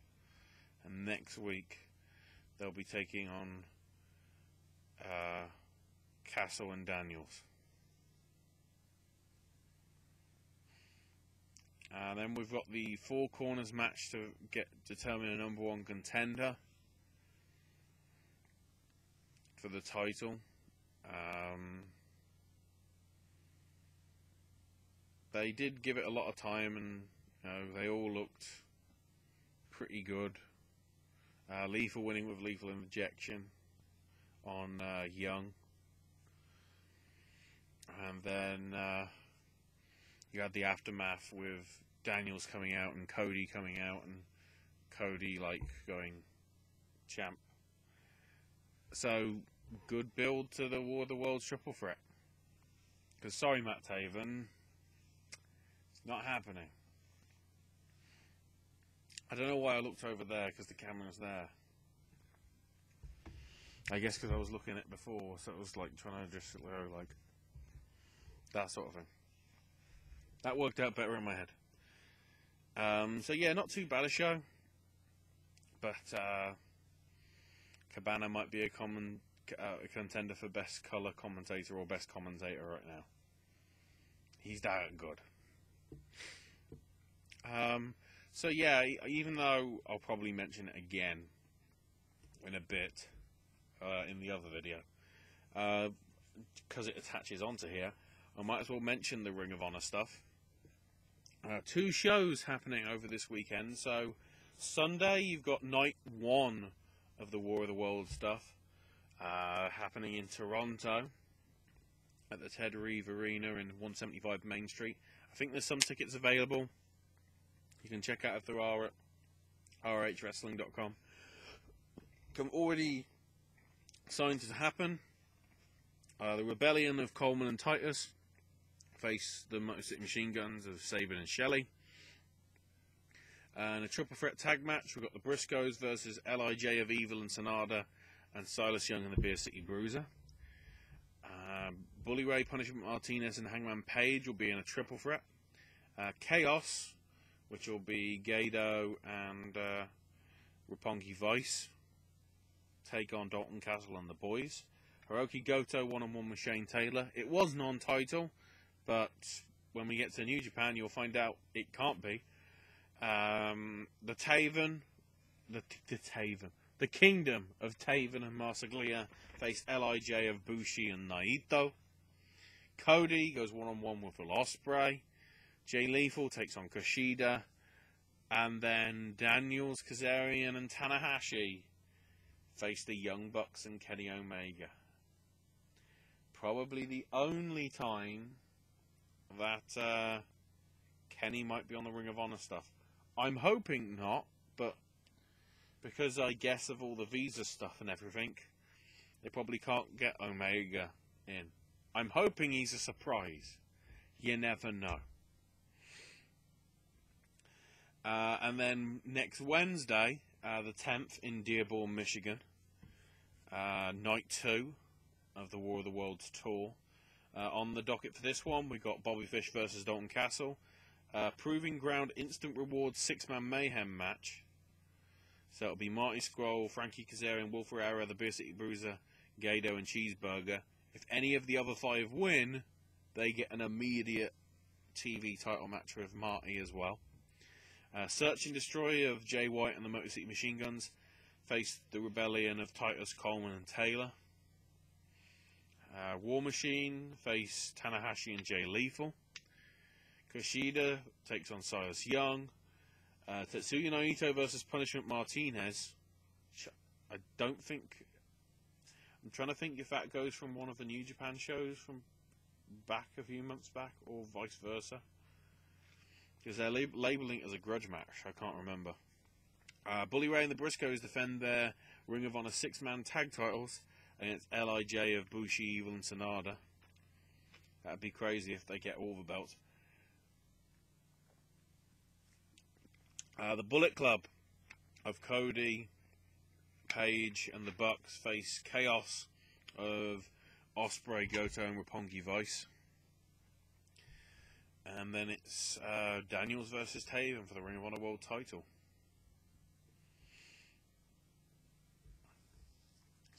And next week they'll be taking on Castle and Daniels. And then we've got the Four Corners match to determine a number one contender for the title. They did give it a lot of time, and they all looked pretty good. Lethal winning with lethal injection on Young, and then you had the aftermath with Daniels coming out and Cody coming out, and Cody like going champ. So good build to the War of the Worlds triple threat. Because sorry, Matt Taven, it's not happening. I don't know why I looked over there, because the camera's there. I guess because I was looking at it before, so it was like trying to just like that sort of thing. That worked out better in my head. So yeah, not too bad a show, but Cabana might be a contender for best color commentator or best commentator right now. He's that good. So yeah, even though I'll probably mention it again in a bit in the other video, because it attaches onto here, I might as well mention the Ring of Honor stuff. 2 shows happening over this weekend. So Sunday you've got night 1 of the War of the Worlds stuff happening in Toronto at the Ted Reeve Arena in 175 Main Street. I think there's some tickets available. You can check out if there are at ROHWrestling.com. Already signed to happen. The Rebellion of Coleman and Titus face the Motor City Machine Guns of Sabin and Shelley. And a triple threat tag match. We've got the Briscoes versus LIJ of Evil and Sonata, and Silas Young and the Beer City Bruiser. Bully Ray, Punishment Martinez, and Hangman Page will be in a triple threat. Chaos, which will be Gado and Roppongi Vice, take on Dalton Castle and the Boys. Hiroki Goto one-on-one with Shane Taylor. It was non-title, but when we get to New Japan, you'll find out it can't be. The Kingdom of Taven and Marsaglia face LIJ of Bushi and Naito. Cody goes one-on-one with Will Ospreay. Jay Lethal takes on Kushida. And then Daniels, Kazarian, and Tanahashi face the Young Bucks and Kenny Omega. Probably the only time that Kenny might be on the Ring of Honor stuff. I'm hoping not, but because I guess of all the visa stuff and everything, they probably can't get Omega in. I'm hoping he's a surprise. You never know. And then next Wednesday, the 10th in Dearborn, Michigan, night 2 of the War of the Worlds tour. On the docket for this one, we've got Bobby Fish versus Dalton Castle. Proving Ground Instant Reward 6-man Mayhem match. So it'll be Marty Scurll, Frankie Kazarian, Wolf Ferreira, the Beer City Bruiser, Gado, and Cheeseburger. If any of the other 5 win, they get an immediate TV title match with Marty as well. Search and Destroy of Jay White and the Motor City Machine Guns face the Rebellion of Titus, Coleman, and Taylor. War Machine face Tanahashi and Jay Lethal. Kushida takes on Silas Young. Tetsuya Naito versus Punishment Martinez. I don't think... I'm trying to think if that goes from one of the New Japan shows from back a few months back, or vice versa. Because they're labeling it as a grudge match. I can't remember. Bully Ray and the Briscoes defend their Ring of Honor 6-man tag titles against LIJ of Bushi, Evil, and Sonata. That'd be crazy if they get all the belts. The Bullet Club of Cody, Page, and the Bucks face Chaos of Ospreay, Goto, and Roppongi Vice. And then it's Daniels versus Taven for the Ring of Honor World title.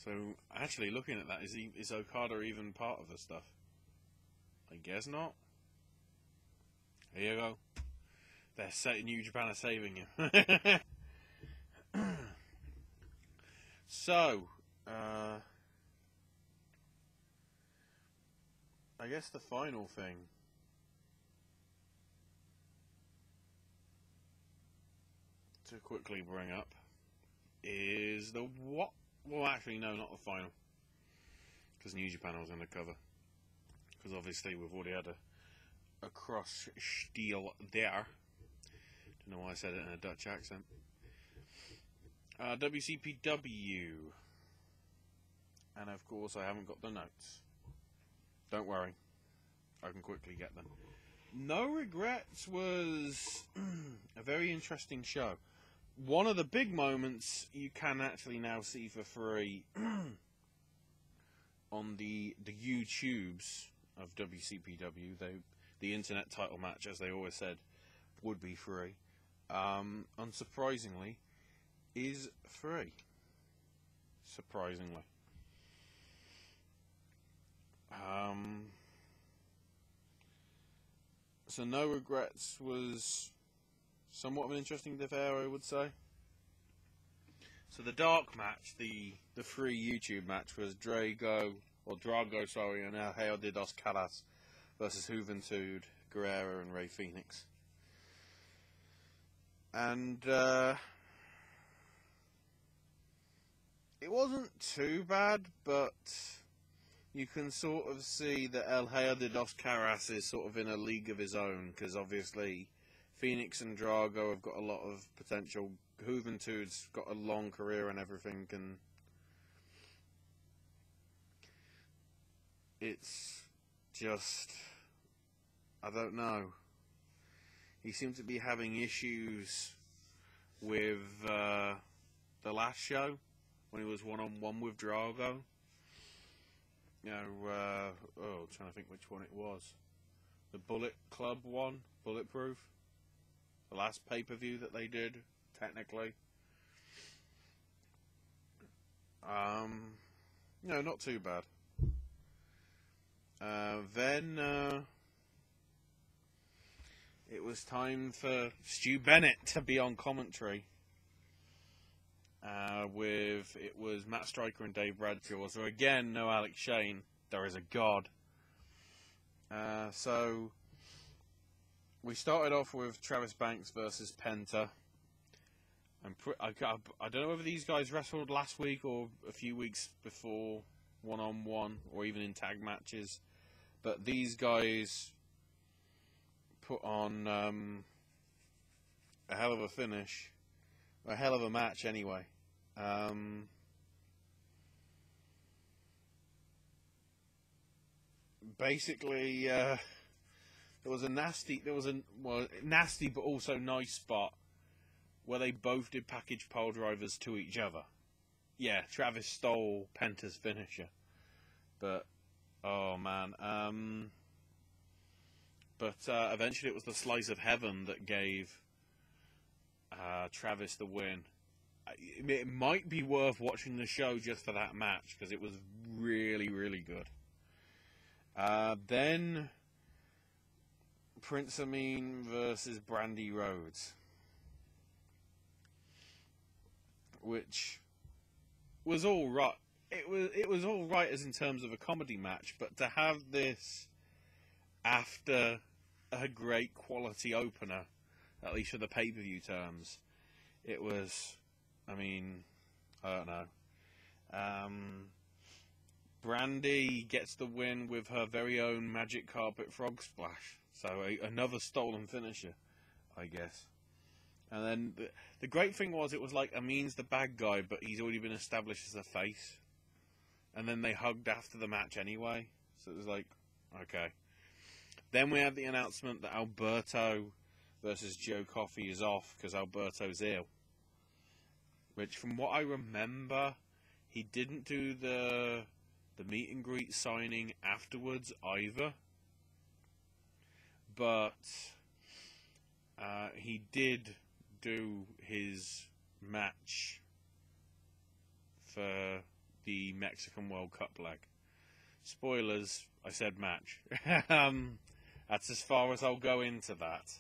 So, actually, looking at that, is Okada even part of the stuff? I guess not. Here you go. New Japan are saving him. So, I guess the final thing to quickly bring up is the what? Well, actually, no, not the final, because New Japan I was going to cover, because obviously we've already had a cross steal there. Don't know why I said it in a Dutch accent. WCPW, and of course I haven't got the notes. Don't worry, I can quickly get them. No Regrets was a very interesting show. One of the big moments you can actually now see for free on the YouTubes of WCPW. The internet title match, as they always said, would be free. Unsurprisingly, is free. Surprisingly. So No Regrets was somewhat of an interesting affair, I would say. So the dark match, the free YouTube match, was Drago, and El Hijo de Dos Caras versus Juventud, Guerrero, and Rey Fenix. And it wasn't too bad, but you can sort of see that El Hijo de Dos Caras is sort of in a league of his own, because obviously Phoenix and Drago have got a lot of potential. Juventud's got a long career and everything, and it's just, I don't know. He seemed to be having issues with the last show when he was one-on-one with Drago. You know, trying to think which one it was. The Bullet Club one, Bulletproof. The last pay-per-view that they did, technically. No, not too bad. Then it was time for Stu Bennett to be on commentary. It was Matt Striker and Dave Bradshaw. So again, no Alex Shane. There is a God. So we started off with Travis Banks versus Penta. And I don't know whether these guys wrestled last week or a few weeks before, one-on-one, or even in tag matches. But these guys put on a hell of a finish. A hell of a match, anyway. Basically, there was a nasty but also nice spot where they both did package pile drivers to each other. Yeah, Travis stole Penta's finisher, but oh man. But eventually it was the slice of heaven that gave Travis the win. It might be worth watching the show just for that match, because it was really, really good. Then Prince Amin versus Brandy Rhodes, which was all right. It was all right as in terms of a comedy match, but to have this after a great quality opener, at least for the pay-per-view terms, it was, I mean, I don't know. Brandy gets the win with her very own magic carpet frog splash. So another stolen finisher, I guess. And then the great thing was, it was like Amin's the bad guy, but he's already been established as a face. And then they hugged after the match anyway. So it was like, okay. Then we had the announcement that Alberto versus Joe Coffey is off because Alberto's ill. Which, from what I remember, he didn't do the meet and greet signing afterwards either. But he did do his match for the Mexican World Cup leg. Spoilers, I said match. That's as far as I'll go into that.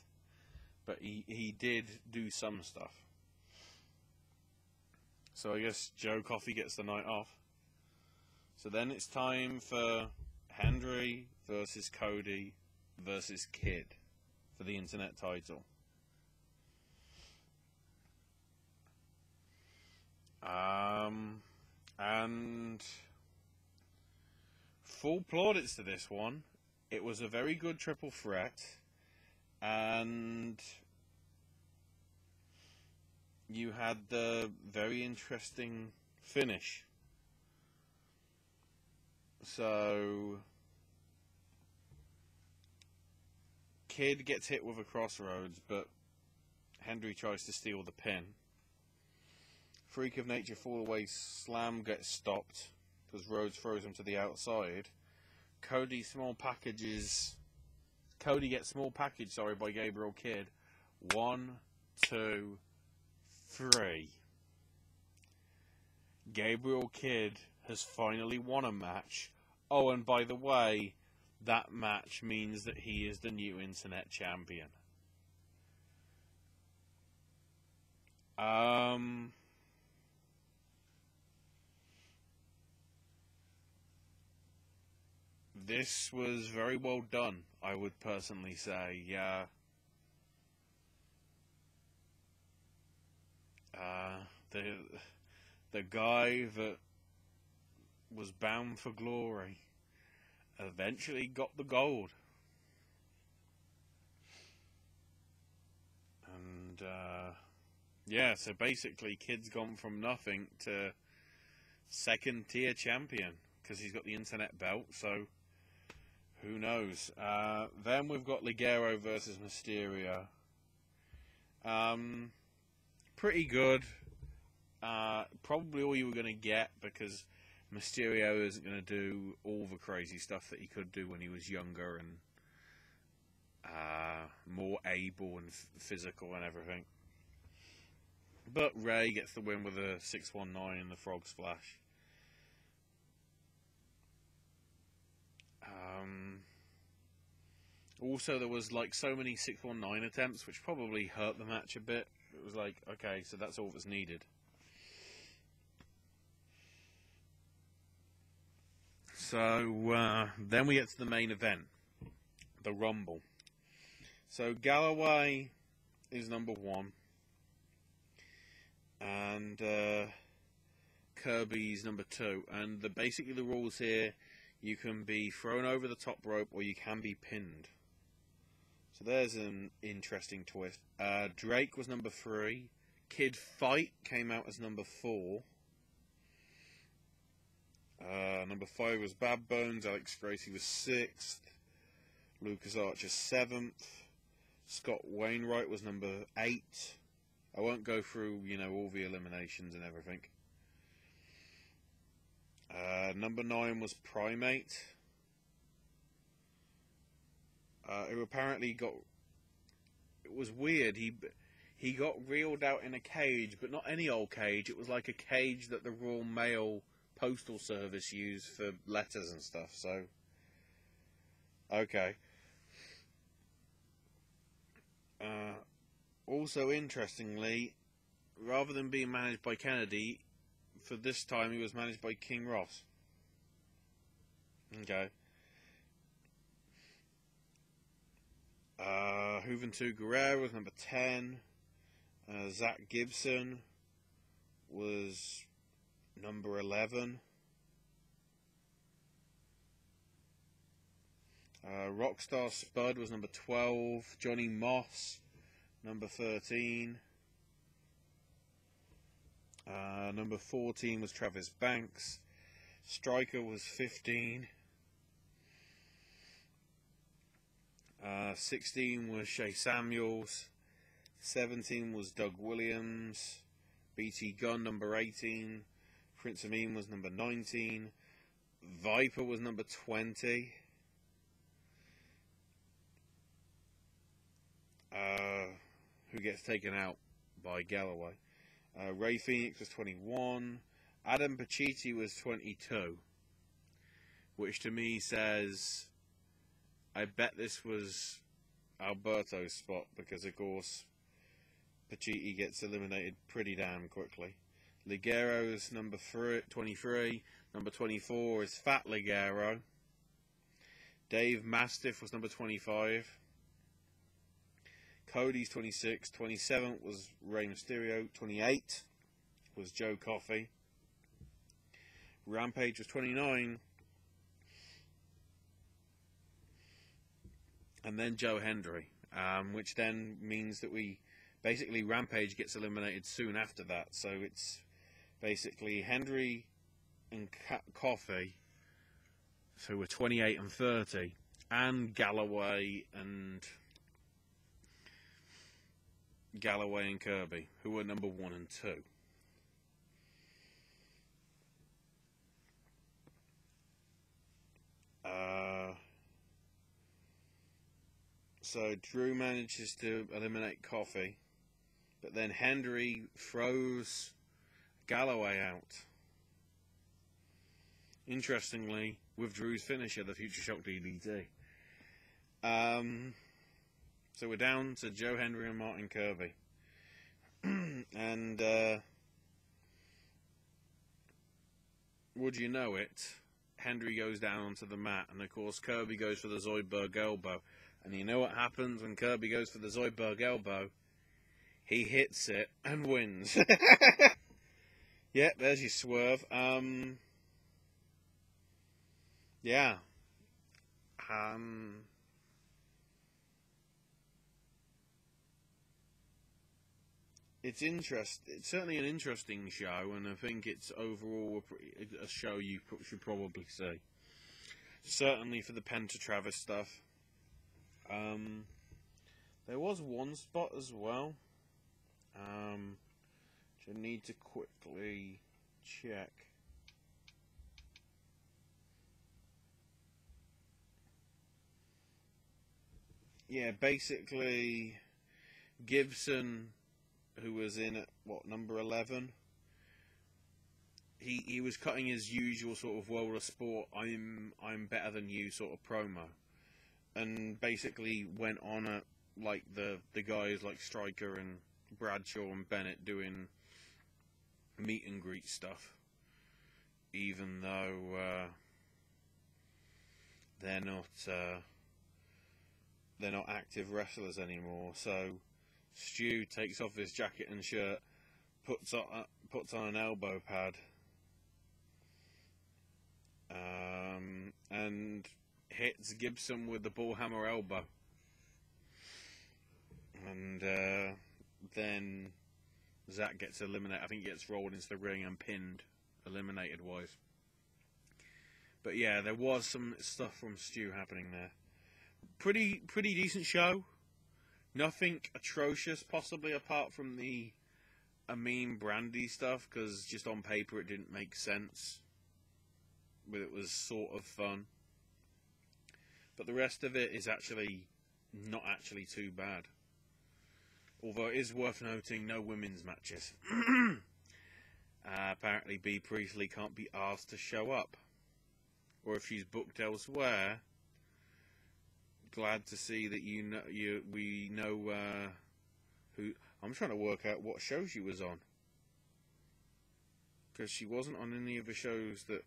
but he did do some stuff. So I guess Joe Coffey gets the night off. So then it's time for Henry versus Cody versus Kid for the Internet title. And full plaudits to this one. It was a very good triple threat, and you had the very interesting finish. So Kid gets hit with a crossroads, but Henry tries to steal the pin. Freak of Nature fall away slam gets stopped because Rhodes throws him to the outside. Cody gets small package, by Gabriel Kidd. 1, 2, 3. Gabriel Kidd has finally won a match. Oh, and by the way, that match means that he is the new Internet champion. This was very well done, I would personally say. The guy that was bound for glory eventually got the gold. And, so basically Kid's gone from nothing to second tier champion because he's got the Internet belt, so who knows. Then we've got Ligero versus Mysterio. Pretty good. Probably all you were going to get, because Mysterio isn't going to do all the crazy stuff that he could do when he was younger and more able and physical and everything. But Ray gets the win with a 619 and the frog splash. Also, there was like so many 619 attempts, which probably hurt the match a bit. It was like, okay, so that's all that's needed. So then we get to the main event, the Rumble. So Galloway is number 1, and Kirby's number 2. And basically the rules here: you can be thrown over the top rope or you can be pinned. So there's an interesting twist. Drake was number 3. Kid Fight came out as number 4. Number 5 was Bad Bones. Alex Gracie was 6th. Lucas Archer 7th. Scott Wainwright was number 8. I won't go through, all the eliminations and everything. Number 9 was Primate, who apparently got... It was weird. He got reeled out in a cage, but not any old cage. It was like a cage that the Royal Mail Postal Service used for letters and stuff. So, okay. Also, interestingly, rather than being managed by Kennedy, for this time he was managed by King Ross. Okay. Juventud Guerrero was number 10. Zach Gibson was number 11. Rockstar Spud was number 12. Johnny Moss, number 13. Number 14 was Travis Banks. Striker was 15. 16 was Shea Samuels. 17 was Doug Williams. BT Gunn, number 18. Prince Amin was number 19. Viper was number 20. Who gets taken out by Galloway. Ray Phoenix was 21. Adam Pacitti was 22. Which to me says, I bet this was Alberto's spot because, of course, Pacitti gets eliminated pretty damn quickly. Ligero's number 23. Number 24 is Fat Ligero. Dave Mastiff was number 25. Cody's 26. 27 was Rey Mysterio. 28 was Joe Coffey. Rampage was 29. And then Joe Hendry, which then means that basically Rampage gets eliminated soon after that. So it's basically Hendry and Coffey, so we're 28 and 30, and Galloway and Kirby, who were number 1 and 2. So Drew manages to eliminate Coffey, but then Hendry throws Galloway out. Interestingly, with Drew's finisher, the Future Shock DDT. So we're down to Joe Hendry and Martin Kirby. And would you know it, Hendry goes down onto the mat, and of course Kirby goes for the Zoidberg elbow. And you know what happens when Kirby goes for the Zoidberg elbow? He hits it and wins. Yeah, there's your swerve. Yeah. It's certainly an interesting show, and I think it's overall a show you should probably see. Certainly for the Penta Travis stuff. There was one spot as well, which I need to quickly check. Yeah, basically Gibson, who was in at number 11, he was cutting his usual sort of World of Sport I'm better than you sort of promo, and basically went on at like the guys like Stryker and Bradshaw and Bennett doing meet and greet stuff, even though they're not active wrestlers anymore. So Stu takes off his jacket and shirt, puts on an elbow pad, and hits Gibson with the bullhammer elbow. And then Zack gets eliminated. I think he gets rolled into the ring and pinned, eliminated wise. But yeah, there was some stuff from Stu happening there. Pretty decent show. Nothing atrocious, possibly, apart from the Amin Brandy stuff, because just on paper it didn't make sense. But it was sort of fun. But the rest of it is actually not actually too bad. Although it is worth noting, no women's matches. Apparently Bea Priestley can't be asked to show up. Or if she's booked elsewhere, glad to see that we know who. I'm trying to work out what show she was on, because she wasn't on any of the shows that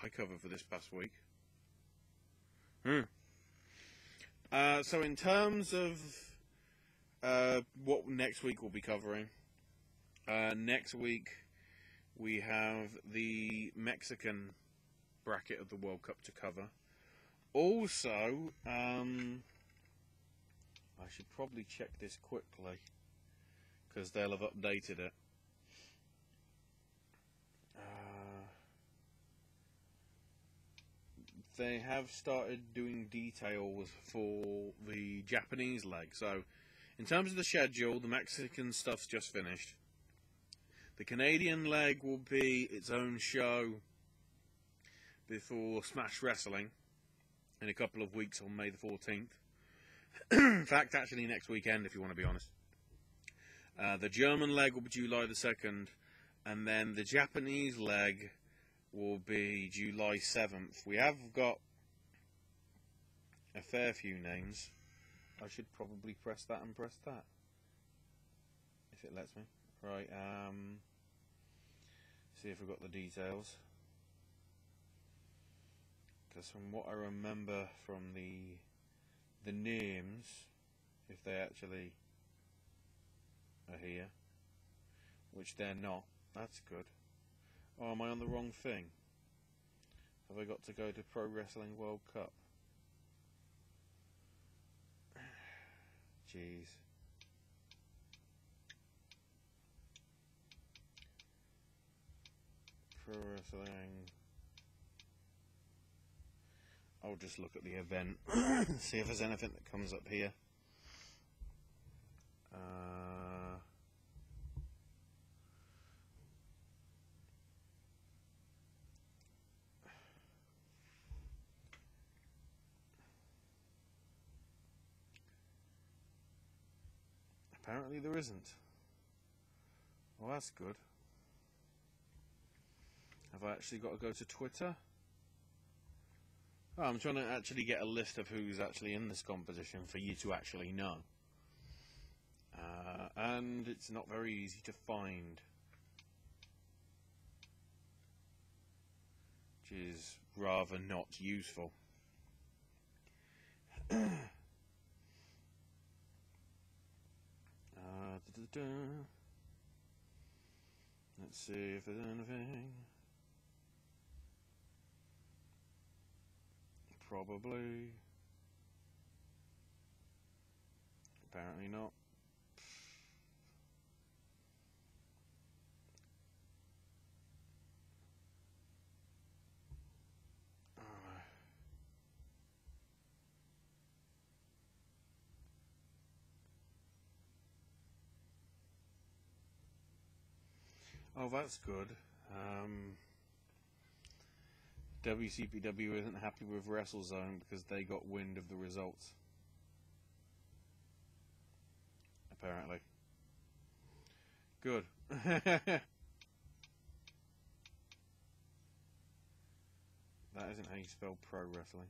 I covered for this past week. So in terms of what next week we'll be covering, next week we have the Mexican bracket of the World Cup to cover. Also, I should probably check this quickly, because they'll have updated it. They have started doing details for the Japanese leg. So, in terms of the schedule, the Mexican stuff's just finished. The Canadian leg will be its own show before Smash Wrestling in a couple of weeks on May the 14th. In fact, actually next weekend, if you want to be honest. The German leg will be July the 2nd, and then the Japanese leg will be July 7th. We have got a fair few names. I should probably press that and press that. If it lets me. Right, see if we've got the details. Because from what I remember from the names, if they actually are here, which they're not, that's good. Oh, am I on the wrong thing? Have I got to go to Pro Wrestling World Cup? Jeez. Pro Wrestling. I'll just look at the event, see if there's anything that comes up here. Apparently there isn't. Well, that's good. Have I actually got to go to Twitter? Oh, I'm trying to actually get a list of who's actually in this competition for you to actually know. And it's not very easy to find. Which is rather not useful. Let's see if there's anything. Probably. Apparently not. Oh, that's good. WCPW isn't happy with WrestleZone because they got wind of the results. Apparently. Good. That isn't how you spell pro wrestling.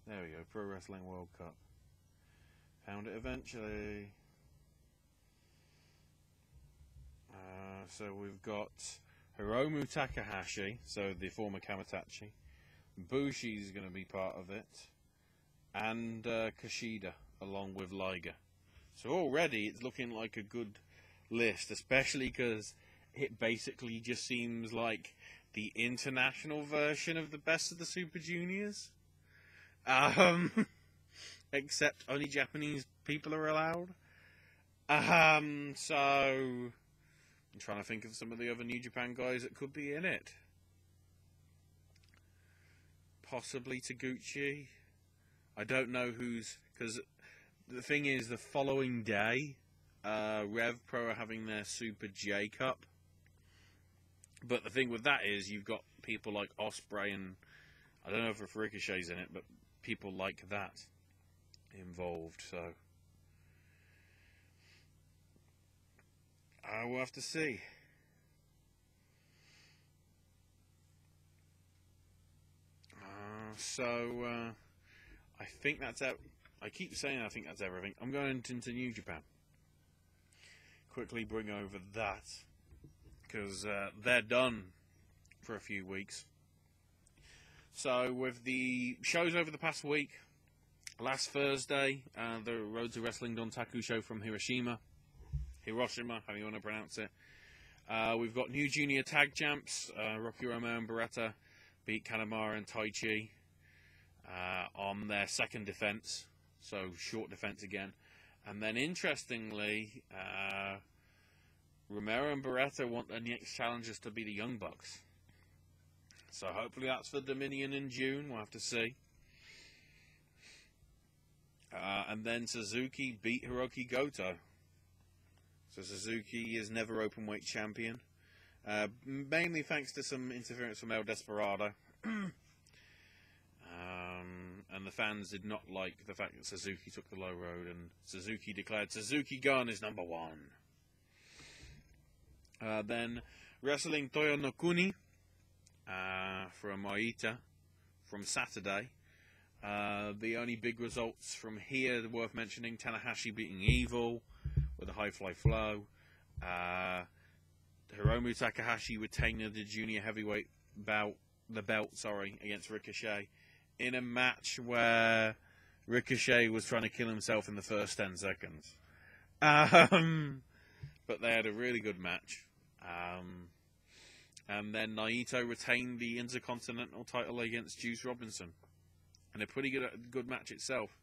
There we go, Pro Wrestling World Cup. Found it eventually. So we've got Hiromu Takahashi, so the former Kamitachi. Bushi's going to be part of it. And Kushida, along with Liger. So already it's looking like a good list, especially because it basically just seems like the international version of the Best of the Super Juniors. Except only Japanese people are allowed. So I'm trying to think of some of the other New Japan guys that could be in it. Possibly Taguchi. I don't know who's, because the thing is, the following day, Rev Pro are having their Super J Cup. But the thing with that is, you've got people like Ospreay and I don't know if Ricochet's in it, but people like that involved. So we'll have to see. I think that's out. I keep saying I think that's everything. I'm going into New Japan. Quickly bring over that, because they're done for a few weeks. So with the shows over the past week, last Thursday, the Road to Wrestling Dontaku show from Hiroshima, how you want to pronounce it. We've got new junior tag champs, Rocky Romero and Beretta beat Kanemaru and Taichi on their second defense, so short defense again. And then interestingly, Romero and Beretta want their next challengers to be the Young Bucks. So hopefully that's for Dominion in June, we'll have to see. And then Suzuki beat Hiroki Goto. So Suzuki is never openweight champion. Mainly thanks to some interference from El Desperado. And the fans did not like the fact that Suzuki took the low road, and Suzuki declared Suzuki Gun is #1. Then Wrestling Toyo no Kuni from Aita from Saturday. The only big results from here worth mentioning: Tanahashi beating Evil with a high fly flow. Hiromu Takahashi retaining the junior heavyweight belt against Ricochet in a match where Ricochet was trying to kill himself in the first 10 seconds. But they had a really good match. And then Naito retained the Intercontinental title against Juice Robinson. And a pretty good match itself,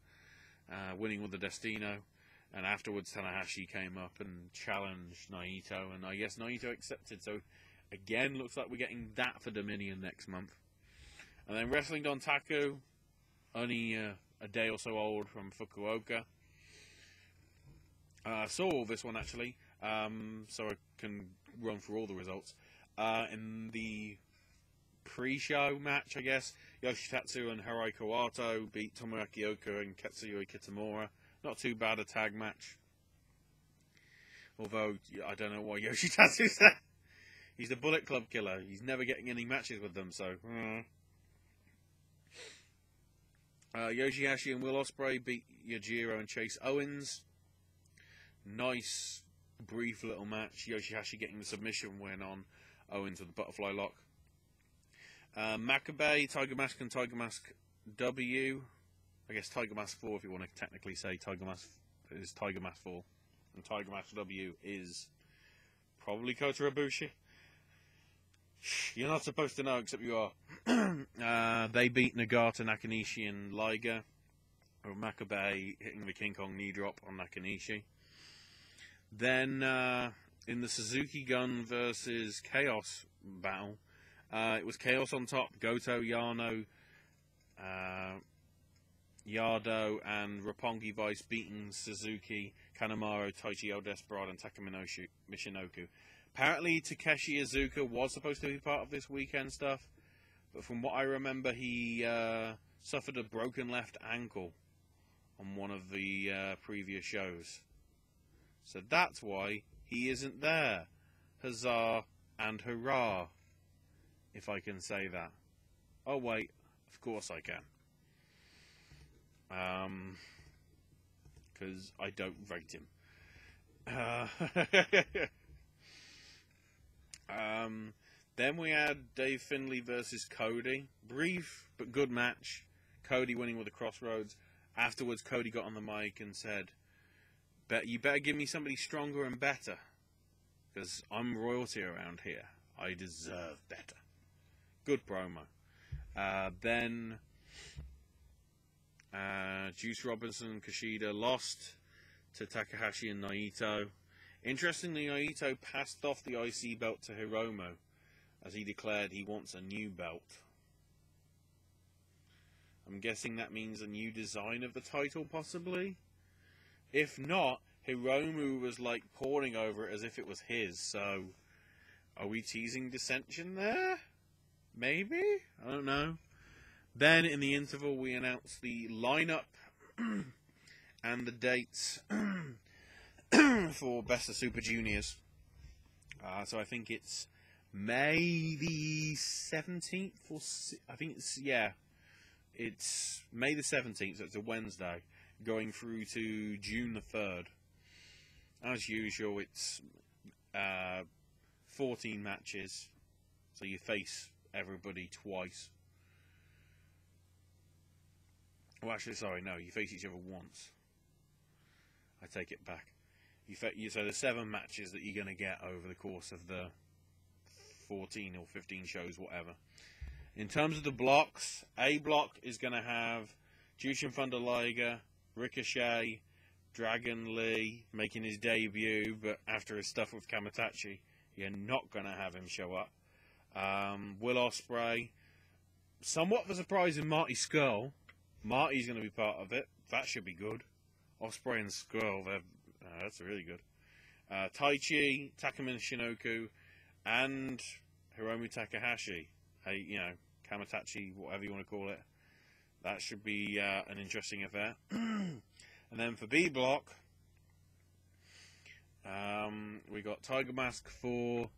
winning with the Destino. And afterwards, Tanahashi came up and challenged Naito, and I guess Naito accepted. So, again, looks like we're getting that for Dominion next month. And then Wrestling Dontaku, only a day or so old from Fukuoka. Saw all this one, actually, so I can run through all the results. In the pre-show match, I guess, Yoshitatsu and Hirai Kawato beat Tomoaki Oka and Katsuyori Kitamura. Not too bad a tag match. Although, I don't know why Yoshitatsu's there. He's the Bullet Club killer. He's never getting any matches with them, so... Yoshihashi and Will Ospreay beat Yujiro and Chase Owens. Nice, brief little match. Yoshihashi getting the submission win on Owens with the butterfly lock. Makabe, Tiger Mask and Tiger Mask W. I guess Tiger Mask 4, if you want to technically say Tiger Mask, is Tiger Mask 4. And Tiger Mask W is probably Kota Ibushi. You're not supposed to know, except you are. They beat Nagata, Nakanishi, and Liger. Or Makabe hitting the King Kong knee drop on Nakanishi. Then, in the Suzuki Gun versus Chaos battle, it was Chaos on top. Goto, Yano, Yado, and Roppongi Vice beating Suzuki, Kanemaru, Taichi El Desperado, and Taka Michinoku. Apparently, Takeshi Iizuka was supposed to be part of this weekend stuff, but from what I remember, he suffered a broken left ankle on one of the previous shows. So that's why he isn't there. Huzzah and hurrah, if I can say that. Oh wait, of course I can. Because I don't rate him. Then we had Dave Finlay versus Cody. Brief but good match. Cody winning with the Crossroads. Afterwards, Cody got on the mic and said, "You better give me somebody stronger and better, because I'm royalty around here. I deserve better." Good promo. Then Juice Robinson and Kushida lost to Takahashi and Naito. Interestingly, Naito passed off the IC belt to Hiromu, as he declared he wants a new belt. I'm guessing that means a new design of the title, possibly? If not, Hiromu was like poring over it as if it was his, so are we teasing dissension there? Maybe? I don't know. Then, in the interval, we announced the lineup and the dates for Best of Super Juniors. So I think it's May the 17th, or I think it's, yeah, it's May the 17th, so it's a Wednesday, going through to June the 3rd. As usual, it's 14 matches, so you face everybody twice. Well, actually, sorry, no, you face each other once. I take it back. So there's 7 matches that you're going to get over the course of the 14 or 15 shows, whatever. In terms of the blocks, A block is going to have Jushin Thunder Liger, Ricochet, Dragon Lee making his debut, but after his stuff with Kamitachi, you're not going to have him show up. Will Ospreay, somewhat of a surprise in Marty Scurll. Marty's going to be part of it. That should be good. Ospreay and Scurll, that's really good. Taichi, Takumi Shinoku, and Hiromu Takahashi. Hey, Kamitachi, whatever you want to call it. That should be an interesting affair. And then for B block, we got Tiger Mask for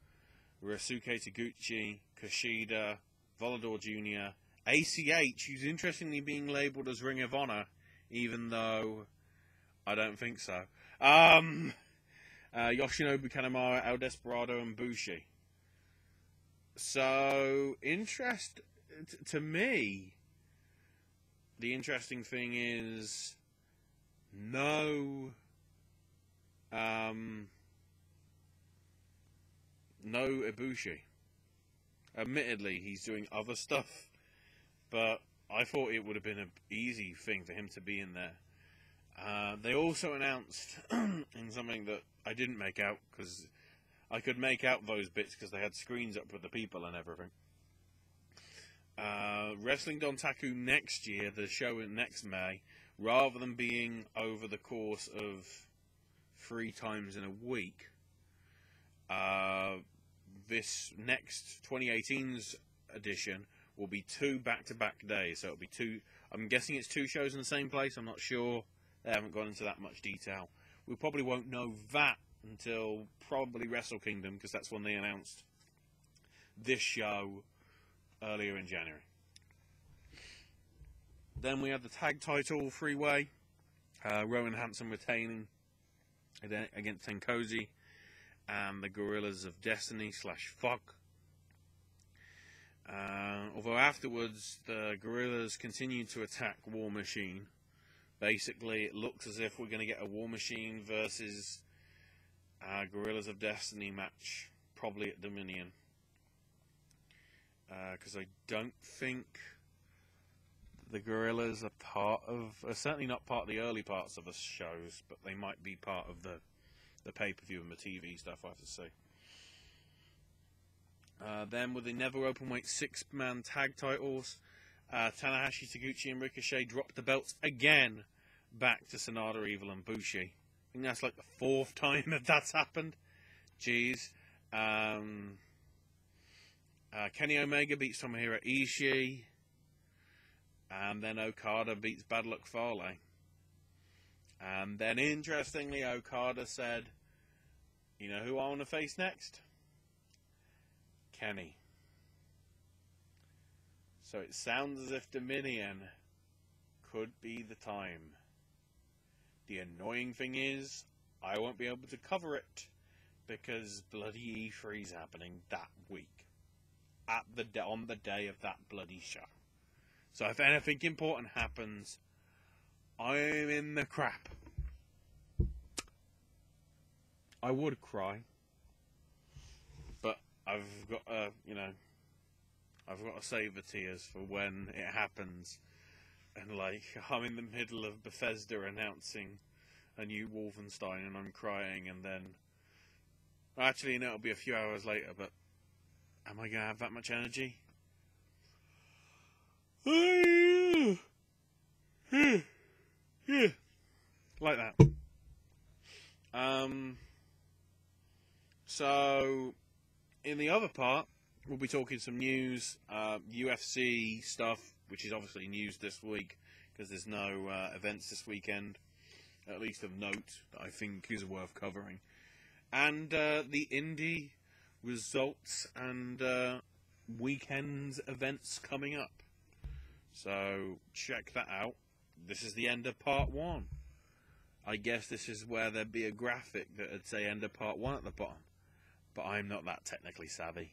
Ryusuke Taguchi, Kushida, Volador Jr., ACH, who's interestingly being labelled as Ring of Honor, even though I don't think so. Yoshinobu Kanemaru, El Desperado, and Bushi. So, to me, the interesting thing is no Ibushi. Admittedly, he's doing other stuff, but I thought it would have been an easy thing for him to be in there. They also announced in something that I didn't make out, because I could make out those bits because they had screens up with the people and everything. Wrestling Dontaku next year, the show next May, rather than being over the course of 3 times in a week, this next 2018's edition will be 2 back-to-back days. So it'll be 2. I'm guessing it's 2 shows in the same place. I'm not sure. They haven't gone into that much detail. We probably won't know that until probably Wrestle Kingdom, because that's when they announced this show earlier in January. Then we had the tag title 3-way. Rowan Hansen retaining against Tenkozy and the Gorillas of Destiny /Fuck. Although afterwards the Gorillas continued to attack War Machine. Basically, it looks as if we're going to get a War Machine versus Gorillas of Destiny match, probably at Dominion. Because I don't think the Gorillas are certainly not part of the early parts of the shows, but they might be part of the pay-per-view and the TV stuff, I have to say. Then with the Never Openweight 6-man tag titles, Tanahashi, Taguchi, and Ricochet dropped the belts again back to Sanada, Evil, and Bushi. I think that's like the 4th time that that's happened. Jeez. Kenny Omega beats Tomohiro Ishii. And then Okada beats Bad Luck Fale. And then, interestingly, Okada said, "You know who I want to face next? Kenny." So it sounds as if Dominion could be the time. The annoying thing is, I won't be able to cover it because bloody E3 is happening that week, on the day of that bloody show. So if anything important happens, I'm in the crap. I would cry, but I've got to save the tears for when it happens. And I'm in the middle of Bethesda announcing a new Wolfenstein, and I'm crying, and then actually, no, it'll be a few hours later. But am I gonna have that much energy? Like that. So, in the other part, we'll be talking some news, UFC stuff, which is obviously news this week, because there's no events this weekend, at least of note, that I think is worth covering. And the indie results and weekend events coming up. So, check that out. This is the end of part 1. I guess this is where there'd be a graphic that would say end of part 1 at the bottom. But I'm not that technically savvy.